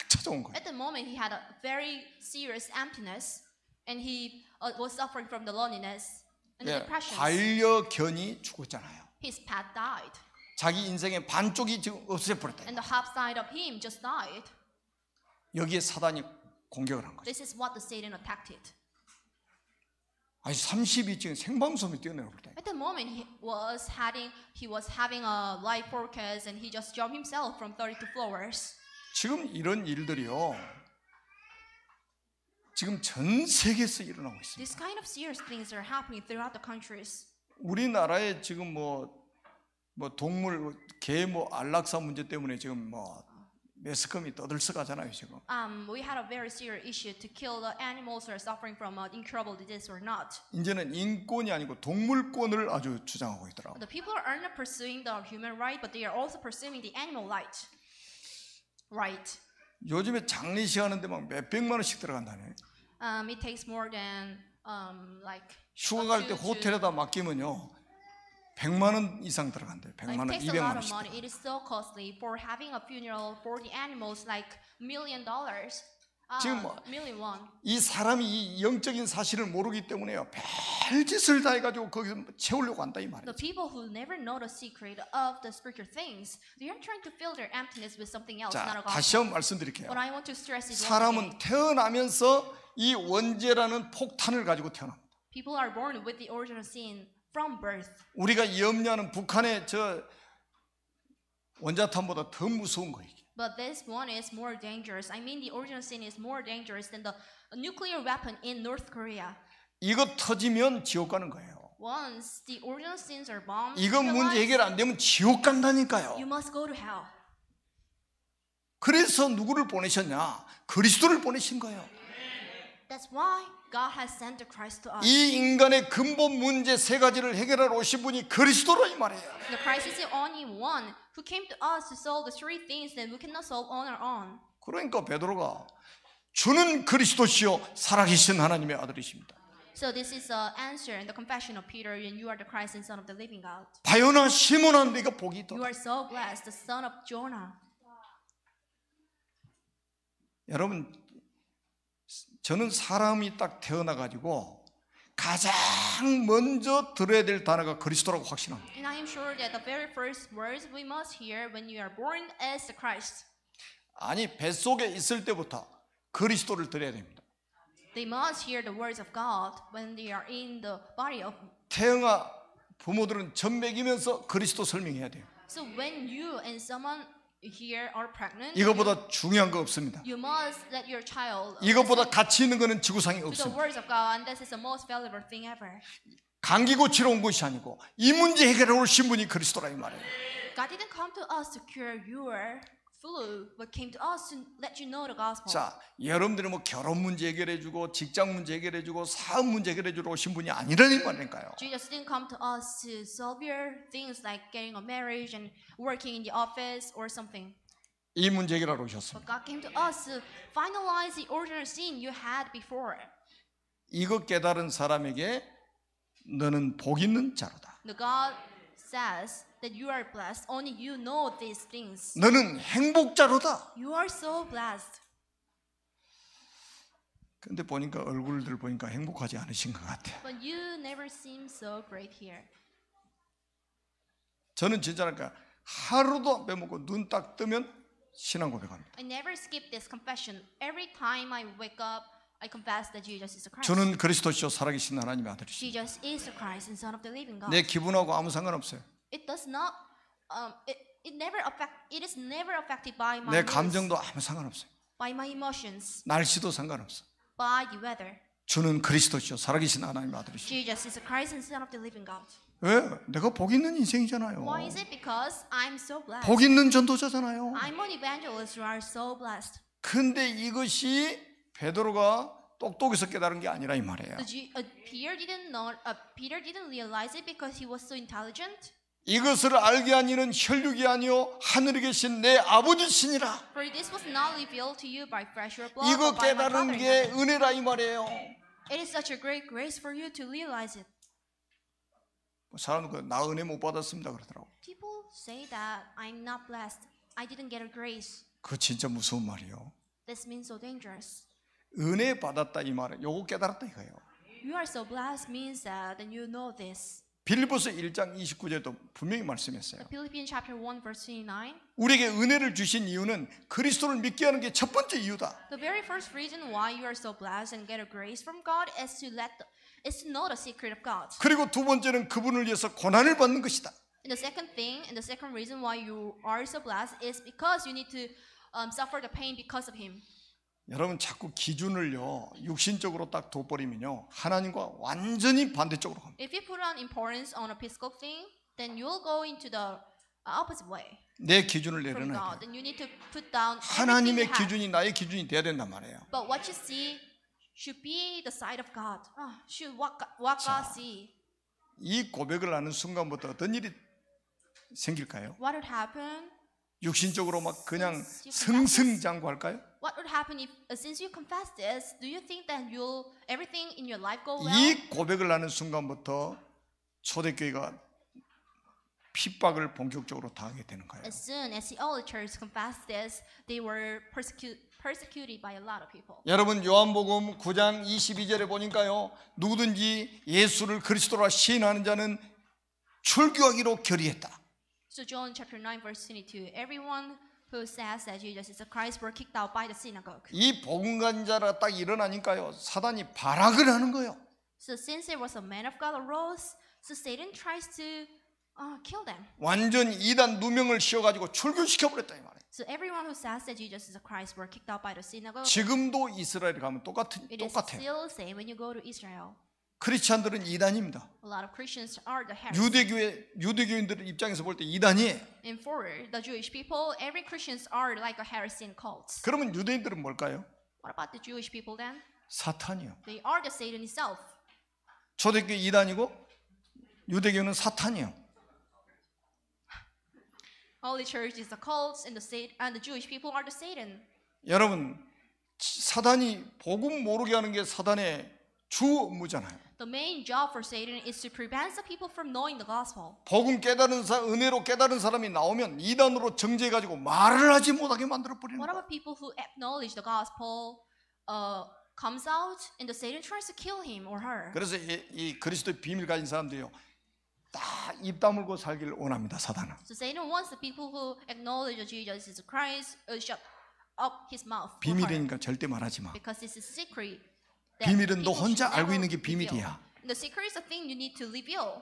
찾아온 거예요. At the moment, he had a very serious emptiness, and he was suffering from the loneliness. And the depressions. 반려견이 죽었잖아요. His pet died. 자기 인생의 반쪽이 지금 없어져 버렸다. And the half side of him just died. 여기에 사단이 공격을 한 거죠. This is what the Satan attacked it. 아니 30이 지금 생방송에 뛰어내려 버렸다. At the moment he was having a life forecast and he just jumped himself from 32 floors. 지금 이런 일들이요. 지금 전 세계에서 일어나고 있습니다. These kind of serious things are happening throughout the countries. 우리나라에 지금 뭐 동물 개 안락사 문제 때문에 지금 매스컴이 떠들썩하잖아요 지금. We had a very serious issue to kill the animals who are suffering from an incurable disease or not. 이제는 인권이 아니고 동물권을 아주 주장하고 있더라고요. The people are not pursuing the human right, but they are also pursuing the animal right. Right. 요즘에 장례식 하는데 막 몇백만 원씩 들어간다네. It takes more than like. 휴가 갈 때 호텔에다 맡기면요 100만 원 이상 들어간대. 100만 원, It takes a 200만 lot of 원씩. money. It is so costly for having a funeral for the animals, like $1 million. 지금 $1 million. 이 사람이 이 영적인 사실을 모르기 때문에요 별짓을 다 해가지고 거기서 채우려고 한다 이 말이에요. The people who never know the secret of the spiritual things, they are trying to fill their emptiness with something else, not 자, a gospel. 다시 한번 말씀드릴게요. What I want to stress is 사람은 태어나면서 이 원죄라는 폭탄을 가지고 태어납니다. people are born with the original sin from birth. 우리가 염려하는 북한의 저 원자탄보다 더 무서운 거예요. But this one is more dangerous. I mean, the original sin is more dangerous than the nuclear weapon in North Korea. 이거 터지면 지옥 가는 거예요. Once the original sins are bombed, 이거 문제 해결 안 되면 지옥 간다니까요. you must go to hell. 그래서 누구를 보내셨냐? 그리스도를 보내신 거예요. That's why God has sent the Christ to us. 이 인간의 근본 문제 세 가지를 해결하러 오신 분이 그리스도라 이 말이에요. The Christ is the only one who came to us to solve the three things that we cannot solve on our own. 그러니까 베드로가 주는 그리스도시요 살아계신 하나님의 아들이십니다. So this is the answer in the confession of Peter, and you are the Christ and Son of the living God. 바요나 시몬아 네가 복이 있다. You are so blessed, the son of Jonah. 여러분 저는 사람이 딱 태어나가지고 가장 먼저 들어야 될 단어가 그리스도라고 확신합니다. And I am sure that the very first words we must hear when you are born is the Christ. 아니 뱃속에 있을 때부터 그리스도를 들어야 됩니다. They must hear the words of God when they are in the body of. 태영아 부모들은 젖 먹이면서 그리스도 설명해야 돼요. So when you and someone here are pregnant, 이것보다 중요한 거 없습니다. you must let your child 이것보다 listen 가치 있는 거는 지구상에 to the 없습니다. words of God, and this is the most valuable thing ever. 감기 고치러 온 것이 아니고 이 문제 해결하러 오신 분이 그리스도라 이 말이에요. God didn't come to us to cure your flu, but came to us to let you know the gospel. 자, 여러분들이 뭐 결혼 문제 해결해주고 직장 문제 해결해주고 사업 문제 해결해주러 오신 분이 아니라는 말이니까요. Jesus didn't come to us to solve your things like getting a marriage and working in the office or something. 이 문제 해결하러 오셨습니다. But God came to us to finalize the original sin you had before. 이거 깨달은 사람에게 너는 복 있는 자로다. The God says that you are blessed. Only you know these things. 너는 행복자로다. You are so blessed. 근데 보니까 얼굴들 보니까 행복하지 않으신 것 같아. But you never seem so great here. 저는 진짜니까 하루도 안 빼먹고 눈 딱 뜨면 신앙 고백합니다. I never skip this confession. Every time I wake up, I confess that Jesus is the Christ. 저는 그리스도시요 살아계신 하나님의 아들이십니다. Jesus is the Christ and Son of the living God. 내 기분하고 아무 상관없어요. It does not. It is never affected by my 내 moods, 감정도 아무 상관없어요. by my emotions, 날씨도 상관없어. by the weather. 주는 그리스도시요 살아계신 하나님의 아들이십니다. Jesus is the Christ and Son of the living God. 왜? 내가 복 있는 인생이잖아요. Why is it? Because I'm so blessed. 복 있는 전도자잖아요. I'm an evangelist who are so blessed. 근데 이것이 베드로가 똑똑해서 깨달은 게 아니라 이 말이에요. Peter didn't realize it because he was so intelligent. 이것을 알게 한 이는 혈육이 아니요 하늘에 계신 내 아버지시니라. For this was not revealed to you by flesh or blood, 이거 but by my 깨달은 Father in 게 heaven. 은혜라 이 말이에요. It is such a great grace for you to realize it. 사람들 나 은혜 못 받았습니다 그러더라고. People say that I'm not blessed. I didn't get a grace. 그거 진짜 무서운 말이에요. This means so dangerous. 은혜 받았다 이 말은 요거 깨달았다 이거예요. You are so blessed means that then you know this. 빌립보서 1장 29절도 분명히 말씀했어요. Philippians chapter 1 verse 29. 우리에게 은혜를 주신 이유는 그리스도를 믿게 하는 게 첫 번째 이유다. The very first reason why you are so blessed and get a grace from God is to know the secret of God. 그리고 두 번째는 그분을 위해서 고난을 받는 것이다. And the second reason why you are so blessed is because you need to suffer the pain because of Him. 여러분 자꾸 기준을요 육신적으로 딱 둬버리면요 하나님과 완전히 반대쪽으로 갑니다. If you put on importance on a physical thing, then you'll go into the opposite way 내 기준을 from 내려놔야 God. 돼요. Then you need to put down everything 하나님의 you have. 기준이 나의 기준이 돼야 된단 말이에요. But what you see should be the side of God. Should what God see. 이 고백을 하는 순간부터 어떤 일이 생길까요? What would happen? 육신적으로 막 그냥 Since you confess 승승장구할까요? What would happen if, since you confess this, do you think that everything in your life go well? 이 고백을 하는 순간부터 초대교회가 핍박을 본격적으로 당하게 되는 거예요. As soon as the early church confessed this, they were persecuted by a lot of people. 여러분 요한복음 9장 22절에 보니까요 누구든지 예수를 그리스도라 시인하는 자는 출교하기로 결의했다. So John chapter 9 verse 22, everyone who says that Jesus is the Christ were kicked out by the synagogue. 이 복음간자가 딱 일어나니까요 사단이 발악을 하는 거예요. So since there was a man of God arose, so Satan tries to kill them. 완전 이단 누명을 씌워가지고 출교시켜버렸다 이 말이에요. So everyone who says that Jesus is the Christ were kicked out by the synagogue. 지금도 이스라엘에 가면 It is 똑같아요. still the same when you go to Israel. 크리스찬들은 이단입니다. A lot of Christians are the heresy. 유대교인들 입장에서 볼 때 이단이에요. And for the Jewish people, every Christians are like a heresy and cults. 그러면 유대인들은 뭘까요? What about the Jewish people then? 사탄이요. They are the Satan itself. 초대교회 이단이고 유대교는 사탄이요. Holy Church is the cults, and the Jewish people are the Satan. 여러분 사단이 복음 모르게 하는 게 사단의 주 업무잖아요. The main job for Satan is to prevent the people from knowing the gospel. 복음 깨달은 은혜로 깨달은 사람이 나오면 이단으로 정죄해 가지고 말을 하지 못하게 만들어 버리는 What 거예요. about people who acknowledge the gospel comes out and the Satan tries to kill him or her? 그래서 이 그리스도의 비밀 가진 사람들이요. 다 입 다물고 살기를 원합니다. 사단은. So Satan wants the people who acknowledge that Jesus is Christ shut up his mouth for her. 비밀이니까 절대 말하지 마. Because it's a secret. that 비밀은 너 people 혼자 should 알고 never 있는 게 reveal. 비밀이야. The secret is a thing you need to reveal.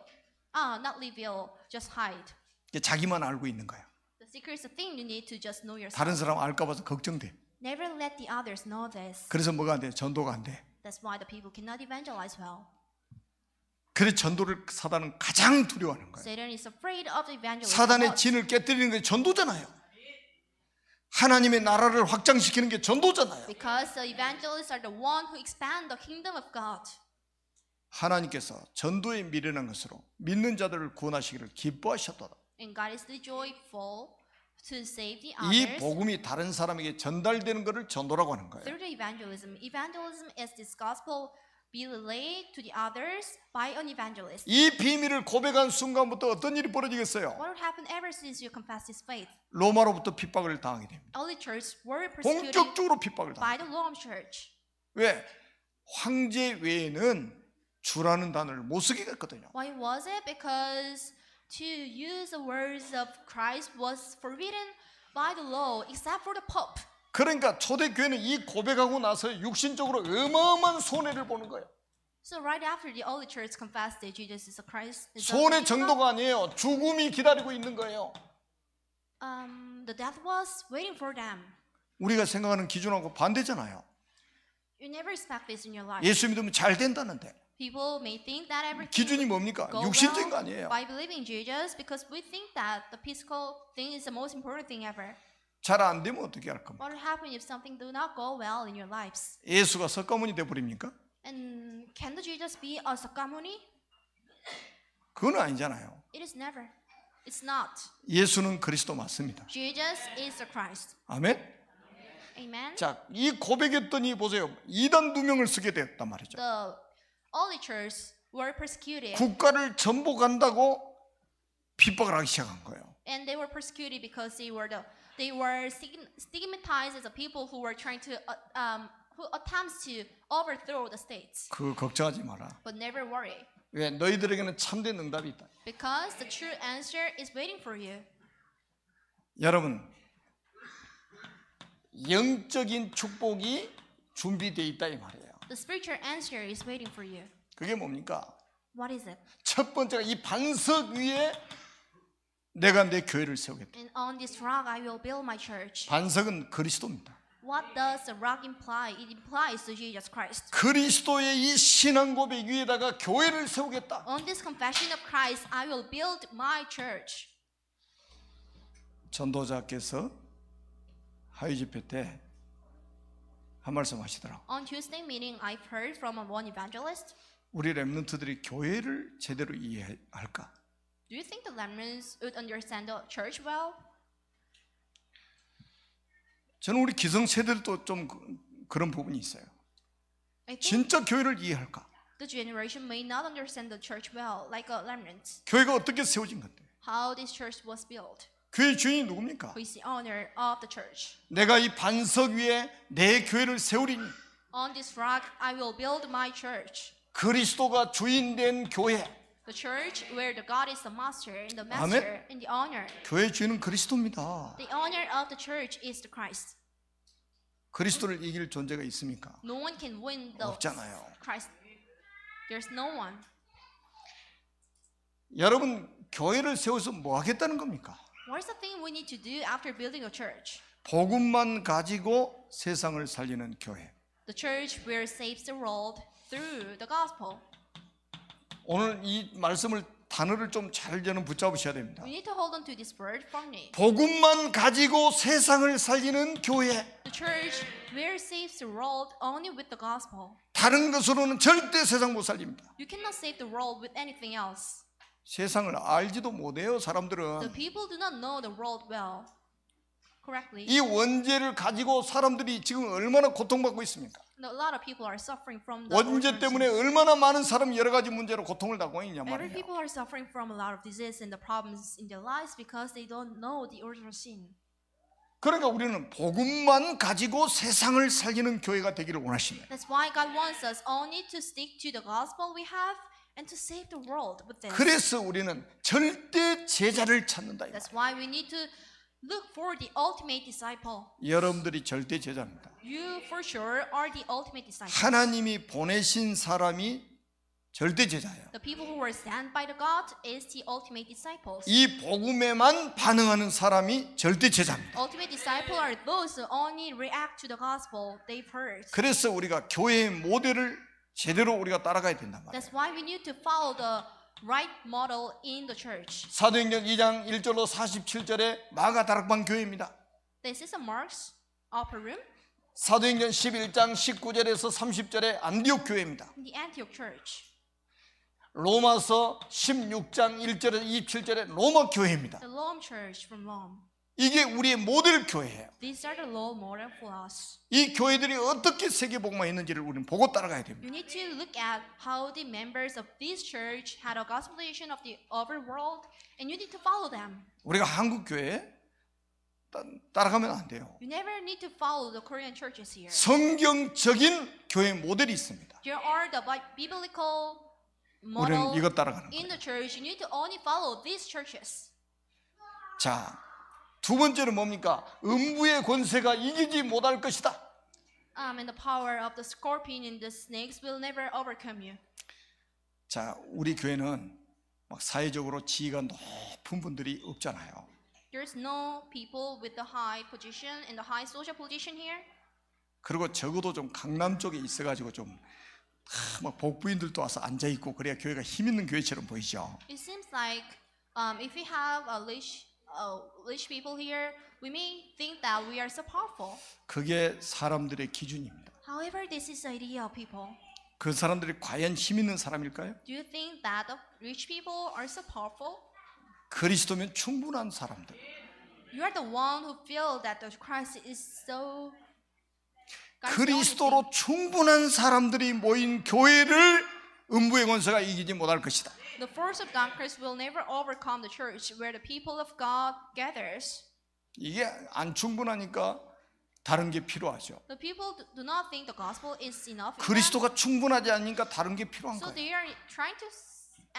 Not reveal, just hide. 자기만 알고 있는 거야. The secret is a thing you need to just know yourself. 다른 사람 알까 봐서 걱정돼. Never let the others know this. 그래서 뭐가 안 돼? 전도가 안 돼. That's why the people cannot evangelize well. 그래서 전도를 사단은 가장 두려워하는 거예요. Satan is afraid of the evangelism. 사단의 진을 깨뜨리는 게 전도잖아요. 하나님의 나라를 확장시키는 게 전도잖아요. Because the evangelists are the one who expand the kingdom of God. 하나님께서 전도에 미련한 것으로 믿는 자들을 구원하시기를 기뻐하셨도다. And God is joyful to save the 이 others. 복음이 다른 사람에게 전달되는 것을 전도라고 하는 거예요. Through the evangelism. Evangelism is this gospel be relayed to the others by an evangelist. 이 비밀을 고백한 순간부터 어떤 일이 벌어지겠어요? What would happen ever since you confess His faith? 로마로부터 핍박을 당하게 됩니다. Early church were persecuted 본격적으로 핍박을 당합니다. by the Roman church. 왜? 황제 외에는 주라는 단어를 못 쓰게 했거든요. Why was it? Because to use the words of Christ was forbidden by the law, except for the Pope. 그러니까 초대교회는 이 고백하고 나서 육신적으로 어마어마한 손해를 보는 거예요. So right after the early church confessed that Jesus is the Christ, 손해 정도가 아니에요. 죽음이 기다리고 있는 거예요. the death was waiting for them. 우리가 생각하는 기준하고 반대잖아요. You never expect this in your life. 예수 믿으면 잘 된다는데 People may think that everything 기준이 뭡니까? go 육신적인 거 well 아니에요. by believing Jesus, because we think that the physical thing is the most important thing ever. 잘 안 되면 어떻게 할 겁니까? What will happen if something do not go well in your lives? 예수가 석가모니 돼버립니까? And can the Jesus be a Sakamuni? 그건 아니잖아요. It is never. It's not. 예수는 그리스도 맞습니다. Jesus is the Christ. 아멘. Amen. 자, 이 고백했더니 보세요. 이단 누명을 쓰게 되었단 말이죠. The early church were persecuted, 국가를 전복한다고 핍박을 하기 시작한 거예요. and they were persecuted because they were stigmatized as a people who were trying to who attempts to overthrow the states. 그 걱정하지 마라. But never worry, 왜? 너희들에게는 참된 응답이 있다. because the true answer is waiting for you. 여러분, 영적인 축복이 준비되어 있다 이 말이에요. The spiritual answer is waiting for you. 그게 뭡니까? What is it? 첫 번째가 이 반석 위에 내가 내 교회를 세우겠다. And on this rock I will build my church. 반석은 그리스도입니다. What does the rock imply? It implies to Jesus Christ. 그리스도의 이 신앙 고백 위에다가 교회를 세우겠다. On this confession of Christ, I will build my church. 전도자께서 하위 집회 때 한 말씀 하시더라고. On Tuesday meeting, I've heard from one evangelist. 우리 렘넌트들이 교회를 제대로 이해할까? Do you think the lemons would understand the church well? 저는 우리 기성 세대들도 좀 그런 부분이 있어요. I think 진짜 교회를 이해할까? the generation may not understand the church well, like a remnant. 교회가 어떻게 세워진 건데? How this church was built. 교회 주인이 누굽니까? Who is the owner of the church? 내가 이 반석 위에 내 교회를 세우리니 On this rock, I will build my church. 그리스도가 주인된 교회. The church where the God is the master and the master and the owner. 교회 주인은 그리스도입니다. The owner of the church is the Christ. 그리스도를 이길 존재가 있습니까? No one can win the 없잖아요. Christ. There's no one. 여러분 교회를 세워서 뭐 하겠다는 겁니까? What is the thing we need to do after building a church? 복음만 가지고 세상을 살리는 교회. The church where saves the world through the gospel. 오늘 이 말씀을 단어를 좀 잘 저는 붙잡으셔야 됩니다. We need to hold on to this word firmly. 복음만 가지고 세상을 살리는 교회. The church where saves the world only with the gospel. 다른 것으로는 절대 세상 못 살립니다. You cannot save the world with anything else. 세상을 알지도 못해요, The 사람들은. people do not know the world well, correctly. 이 원죄를 가지고 사람들이 지금 얼마나 고통받고 있습니까? A lot of people are suffering from the 원죄 orphanage. 때문에 얼마나 많은 사람이 여러 가지 문제로 고통을 당하고 있냐 Every 말이에요. people are suffering from a lot of disease and the problems in their lives because they don't know the original sin. 그러니까 우리는 복음만 가지고 세상을 살리는 교회가 되기를 원하십니다. That's why God wants us only to stick to the gospel we have and to save the world with this. 그래서 우리는 절대 제자를 찾는다. That's why we need to look for the ultimate disciple. 여러분들이 절대 제자입니다. You for sure are the ultimate disciple. 하나님이 보내신 사람이 절대 제자예요. The people who were sent by the God is the ultimate disciples. 이 복음에만 반응하는 사람이 절대 제자입니다. Ultimate disciples are those who only react to the gospel they've heard. 그래서 우리가 교회의 모델을 제대로 우리가 따라가야 된단 말이에요. That's why we need to follow the right model in the church. 사도행전 2장 1절로 47절에 마가 다락방 교회입니다. This is a Mark's upper room 사도행전 11장 19절에서 30절에 안디옥 교회입니다. in the Antioch church. 로마서 16장 1절에서 27절에 로마 교회입니다. The Rome church from Rome. 이게 우리의 모델 교회예요. These are the role model for us. 이 교회들이 어떻게 세계복음화 했는지를 우리는 보고 따라가야 됩니다. You need to look at how the members of this church had a gospelization of the other world, and you need to follow them. 우리가 한국 교회에 따라가면 안 돼요. You never need to follow the Korean churches here. 성경적인 교회 모델이 있습니다. There are the biblical 우리는 model 이것 따라가는 in 거예요. the church. You need to only follow these churches. 자, 두 번째는 뭡니까? 음부의 권세가 이기지 못할 것이다. And the power of the scorpion and the snakes will never overcome you. 자, 우리 교회는 막 사회적으로 지위가 높은 분들이 없잖아요. There's no people with the high position and the high social position here. 그리고 적어도 좀 강남 쪽에 있어가지고 좀 막 복부인들도 와서 앉아 있고 그래야 교회가 힘 있는 교회처럼 보이죠. It seems like if we have rich people here, we may think that we are so powerful. 그게 사람들의 기준입니다. However, this is the idea of people. 그 사람들이 과연 힘 있는 사람일까요? Do you think that the rich people are so powerful? 그리스도면 충분한 사람들. You are the one who feel that the Christ is so. 그리스도로 충분한 사람들이 모인 교회를 음부의 권세가 이기지 못할 것이다. The force of darkness will never overcome the church where the people of God gathers. 이게 안 충분하니까 다른 게 필요하죠. The people do not think the gospel is enough. 그리스도가 충분하지 않으니까 다른 게 필요한 So 거예요. they are trying to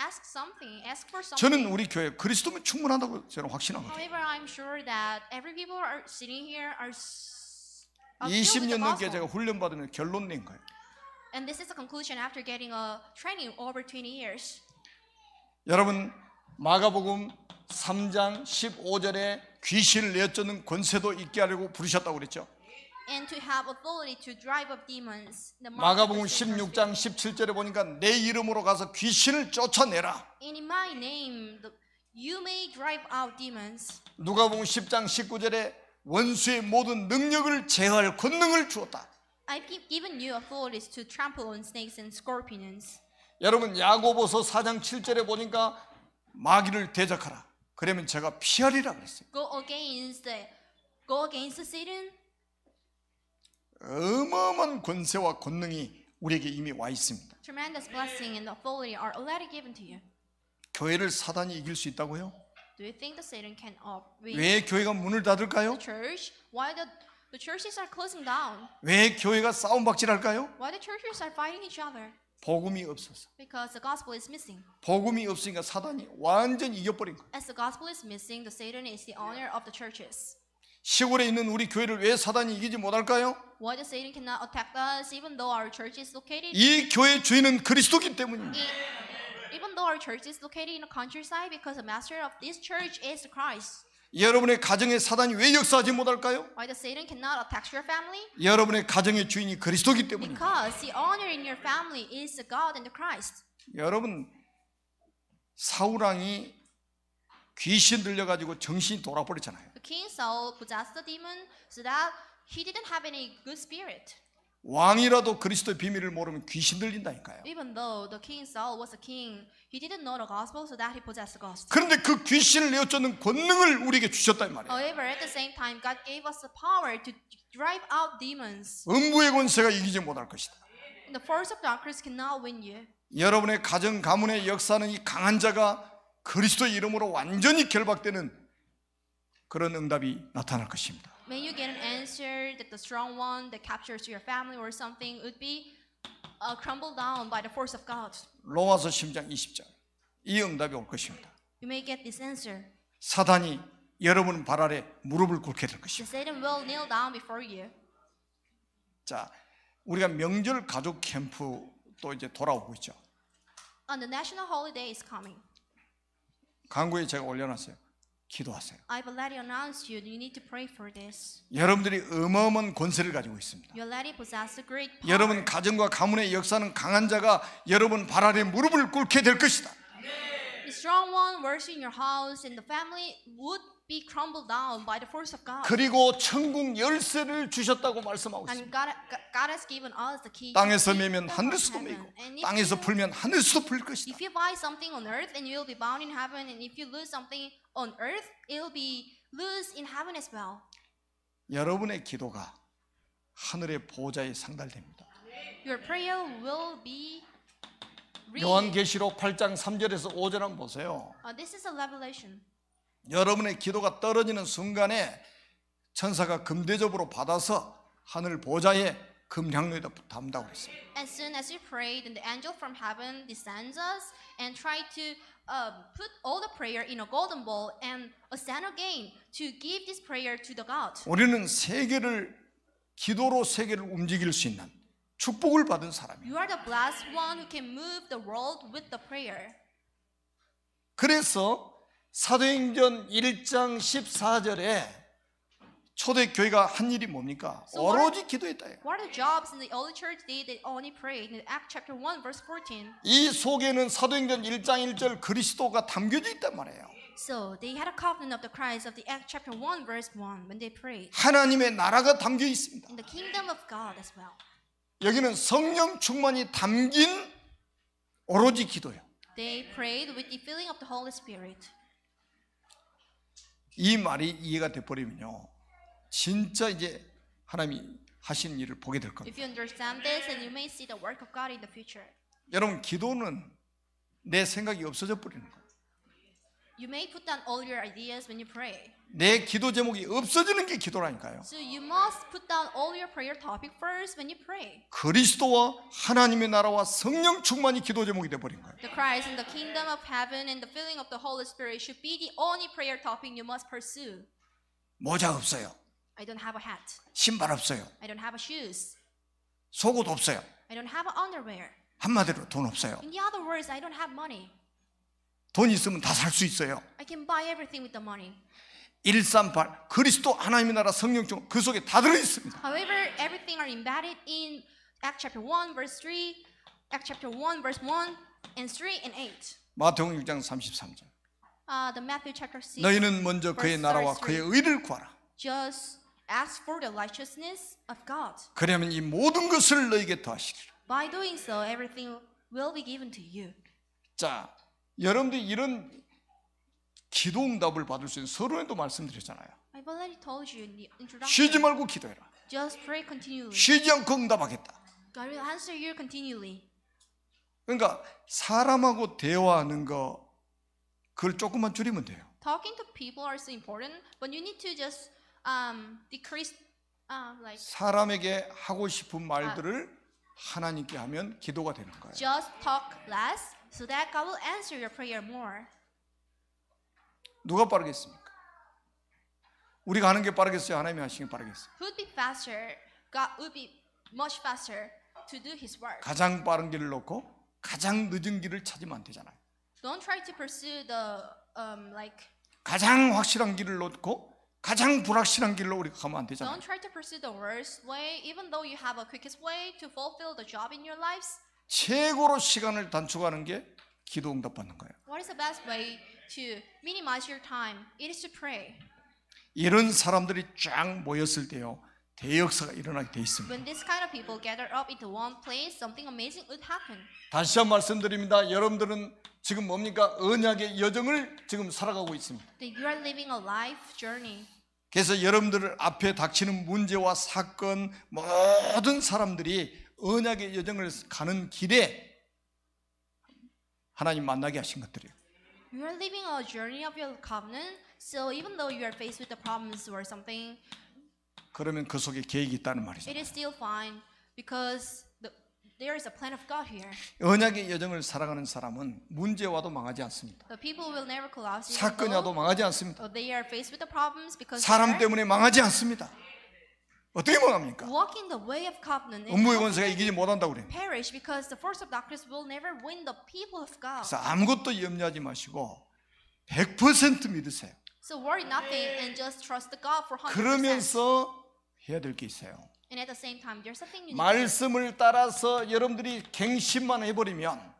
ask for something. 저는 우리 교회 그리스도면 충분하다고 저는 확신하거든요. However, I'm sure that every people are sitting here are filled with 20년 the 넘게 gospel. 제가 훈련 받으면 결론 낸 거예요. And this is the conclusion after getting a training over 20 years. 여러분 마가복음 3장 15절에 귀신을 내쫓는 권세도 있게 하려고 부르셨다고 그랬죠. And to have authority to drive up demons. The 마가복음 mark of the 16장 17절에 보니까 내 이름으로 가서 귀신을 쫓아내라. And in my name, you may drive out demons. 누가복음 10장 19절에 원수의 모든 능력을 제어할 권능을 주었다. I've given you authorities to trample on snakes and scorpions. 여러분 야고보서 4장 7절에 보니까 마귀를 대적하라. 그러면 제가 피하리라 그랬어요. Go against Satan. 어마어마한 권세와 권능이 우리에게 이미 와 있습니다. Tremendous blessing and authority are already given to you. 교회를 사단이 이길 수 있다고요? Do you think that Satan can win 왜 교회가 문을 닫을까요? the church? Why the churches are closing down? 왜 교회가 싸움박질할까요? Why the churches are fighting each other? 복음이 없어서. Because the gospel is missing. 복음이 없으니까 사단이 완전 이겨버린 거예요. As the gospel is missing, the Satan is the owner of the churches. 시골에 있는 우리 교회를 왜 사단이 이기지 못할까요? Why the Satan cannot attack us even though our church is located? 이 교회 주인은 그리스도기 때문입니다. Even though our church is located in the countryside, because the master of this church is Christ. 여러분의 가정에 사단이 왜 역사하지 못할까요? Why the Satan cannot attack your family? 여러분의 가정의 주인이 그리스도기 때문입니다. Because the owner in your family is the God and the Christ. 여러분 사울왕이 귀신 들려가지고 정신이 돌아버렸잖아요. The king Saul possessed the demon so that he didn't have any good spirit. 왕이라도 그리스도의 비밀을 모르면 귀신 들린다니까요. Even though the king Saul was a king, he didn't know the gospel so that he possessed the gospel. 그런데 그 귀신을 내어쫓는 권능을 우리에게 주셨단 말이에요. However, at the same time, God gave us the power to drive out demons. 음부의 권세가 이기지 못할 것이다. And the force of darkness cannot win you. 여러분의 가정 가문의 역사는 이 강한 자가 그리스도의 이름으로 완전히 결박되는 그런 응답이 나타날 것입니다. May you get an answer that the strong one that captures your family or something would be crumbled down by the force of God. 로마서 10장 20절 이 응답이 올 것입니다. You may get this answer. 사단이 여러분 발 아래 무릎을 꿇게 될 The 것입니다. Satan will kneel down before you. 자, 우리가 명절 가족 캠프 또 이제 돌아오고 있죠. And the national holiday is coming. 광고에 제가 올려놨어요. 기도하세요. I've already announced you. You need to pray for this. 여러분들이 어마어마한 권세를 가지고 있습니다. You already possess a great power. 여러분 가정과 가문의 역사는 강한 자가 여러분 발 아래 무릎을 꿇게 될 것이다. The strong one works in your house, and the family would be crumbled down by the force of God. 그리고 천국 열쇠를 주셨다고 말씀하고 And 있습니다. God has given us the key. 땅에서 to 매면 the 하늘수도 heaven. 매고 And 땅에서 풀면 하늘수도 풀 것이다. if you buy something on earth, and you'll be bound in heaven, and if you lose something on earth, it'll be loose in heaven as well. 여러분의 기도가 하늘의 보좌에 상달됩니다. Your prayer will be read. 요한계시록 8장 3절에서 5절 한번 보세요. This is a revelation. 여러분의 기도가 떨어지는 순간에 천사가 금대접으로 받아서 하늘 보좌에 금향로에다 담다고 했어요. As soon as you prayed, then the angel from heaven descends us and try to put all the prayer in a golden bowl and ascend again to give this prayer to the God. 우리는 세계를 기도로 세계를 움직일 수 있는 축복을 받은 사람이에요. You are the blessed one who can move the world with the prayer. 그래서 사도행전 1장 14절에 초대교회가 한 일이 뭡니까? 오로지 기도했다. What are the jobs in the early church did? They only prayed. In Acts chapter 1 verse 14. 이 속에는 사도행전 1장 1절 그리스도가 담겨져 있단 말이에요. So they had a covenant of the Christ of the Acts chapter 1 verse 1 when they prayed. 하나님의 나라가 담겨 있습니다. In the kingdom of God as well. 여기는 성령 충만이 담긴 오로지 기도예요. They prayed with the filling of the Holy Spirit. 이 말이 이해가 돼 버리면요, 진짜 이제 하나님이 하시는 일을 보게 될 겁니다. If you understand this, then you may see the work of God in the future. 여러분 기도는 내 생각이 없어져 버리는 거예요. You may put down all your ideas when you pray. 내 기도 제목이 없어지는 게 기도라니까요. So you must put down all your prayer topic first when you pray. 그리스도와 하나님의 나라와 성령 충만이 기도 제목이 돼버린 거예요. The Christ and the kingdom of heaven and the filling of the Holy Spirit should be the only prayer topic you must pursue. 모자 없어요. I don't have a hat. 신발 없어요. I don't have a shoes. 속옷 없어요. I don't have an underwear. 한마디로 돈 없어요. In the other words, I don't have money. 돈 있으면 다 살 수 있어요. I can buy everything with the money. 138 그리스도 하나님의 나라 성령 충만 그 속에 다 들어 있습니다. However, everything are embedded in Acts chapter 1 verse 3, Acts chapter 1 verse 1 and 3 and 8. 마태복음 6장 33절. The Matthew chapter 6. 너희는 먼저 그의 verse 나라와 33. 그의 의를 구하라. Just ask for the righteousness of God. 그러면 이 모든 것을 너희에게 더하시리라. By doing so, everything will be given to you. 자, 여러분들이 이런 기도 응답을 받을 수 있는 서론에도 말씀드렸잖아요. I've already told you in the introduction. 쉬지 말고 기도해라. Just pray continually. 쉬지 않고 응답하겠다. God will answer you continually. 그러니까 사람하고 대화하는 거 그걸 조금만 줄이면 돼요. Talking to people are so important, but you need to just decrease like 사람에게 하고 싶은 말들을 하나님께 하면 기도가 되는 거예요. just talk less so that God will answer your prayer more. 누가 빠르겠습니까? 우리가 하는 게 빠르겠어요? 하나님이 하시는 게 빠르겠어요? Who would be faster? God would be much faster to do His work. 가장 빠른 길을 놓고 가장 늦은 길을 찾으면 안 되잖아요. Don't try to pursue the like. 가장 확실한 길을 놓고 가장 불확실한 길로 우리가 가면 안 되잖아요. Don't try to pursue the worst way, even though you have a quickest way to fulfill the job in your lives. 최고로 시간을 단축하는 게 기도 응답 받는 거예요. What is the best way to minimize your time? It is to pray. 이런 사람들이 쫙 모였을 때요, 대역사가 일어나게 돼 있습니다. When this kind of people gather up into one place, something amazing would happen. 다시 한번 말씀드립니다. 여러분들은 지금 뭡니까? 언약의 여정을 지금 살아가고 있습니다. That you are living a life journey. 그래서 여러분들 앞에 닥치는 문제와 사건, 모든 사람들이 언약의 여정을 가는 길에 하나님 만나게 하신 것들이에요. You are living a journey of your covenant, so even though you are faced with the problems or something, 그러면 그 속에 계획이 있다는 말이죠. it is still fine because there is a plan of God here. 언약의 여정을 살아가는 사람은 문제와도 망하지 않습니다. The people will never collapse. 사건이 와도 망하지 않습니다. They are faced with the problems because 사람 they 때문에 망하지 않습니다. 어떻게 망합니까? walk in the way of covenant and 음부의 권세가 이기지 못한다고 그래요. perish because the force of darkness will never win the people of God. 그래서 아무것도 염려하지 마시고 100% 믿으세요. So worry nothing and just trust the God for 100%. 그러면서 해야 될 게 있어요. And at the same time, there's something you need. 말씀을 따라서 여러분들이 갱신만 해버리면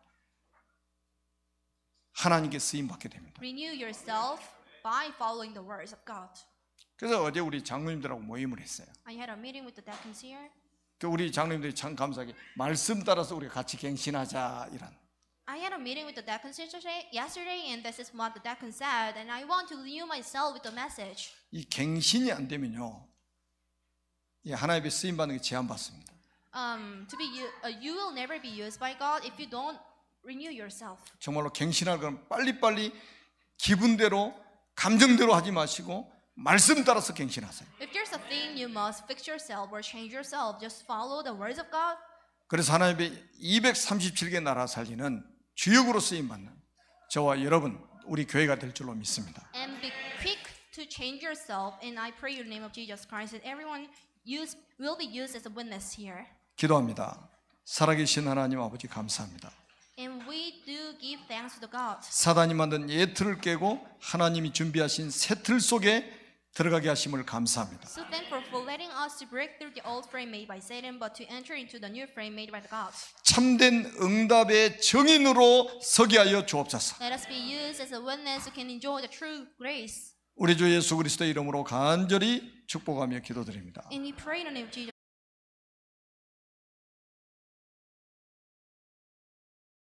하나님께 쓰임 받게 됩니다. Renew yourself by following the words of God. 그래서 어제 우리 장로님들하고 모임을 했어요. I had a meeting with the deacons here. 그 우리 장로님들이 참 감사하게 말씀 따라서 우리가 같이 갱신하자 이런. I had a meeting with the deacons yesterday, and this is what the deacon said. And I want to renew myself with the message. 이 갱신이 안 되면요, 이 하나님의 쓰임 받는 게 제한받습니다. You will never be used by God if you don't renew yourself. 정말로 갱신할 건 빨리빨리 기분대로 감정대로 하지 마시고 말씀 따라서 갱신하세요. If there's a thing you must fix yourself or change yourself, just follow the words of God. 그래서 하나님의 237개 나라 살리는 주역으로 쓰임 받는 저와 여러분 우리 교회가 될 줄로 믿습니다. And be quick to change yourself. And I pray in the name of Jesus Christ that everyone will be used as a witness here. 기도합니다. 살아계신 하나님 아버지 감사합니다. And we do give thanks to the God. 사단이 만든 옛틀을 깨고 하나님이 준비하신 새 틀 속에 들어가게 하심을 감사합니다. So thankful for letting us to break through the old frame made by Satan, but to enter into the new frame made by the God. 참된 응답의 증인으로 서게 하여 주옵소서. Let us be used as a witness who can enjoy the true grace. 우리 주 예수 그리스도의 이름으로 간절히 축복하며 기도드립니다. And we pray in the name of Jesus.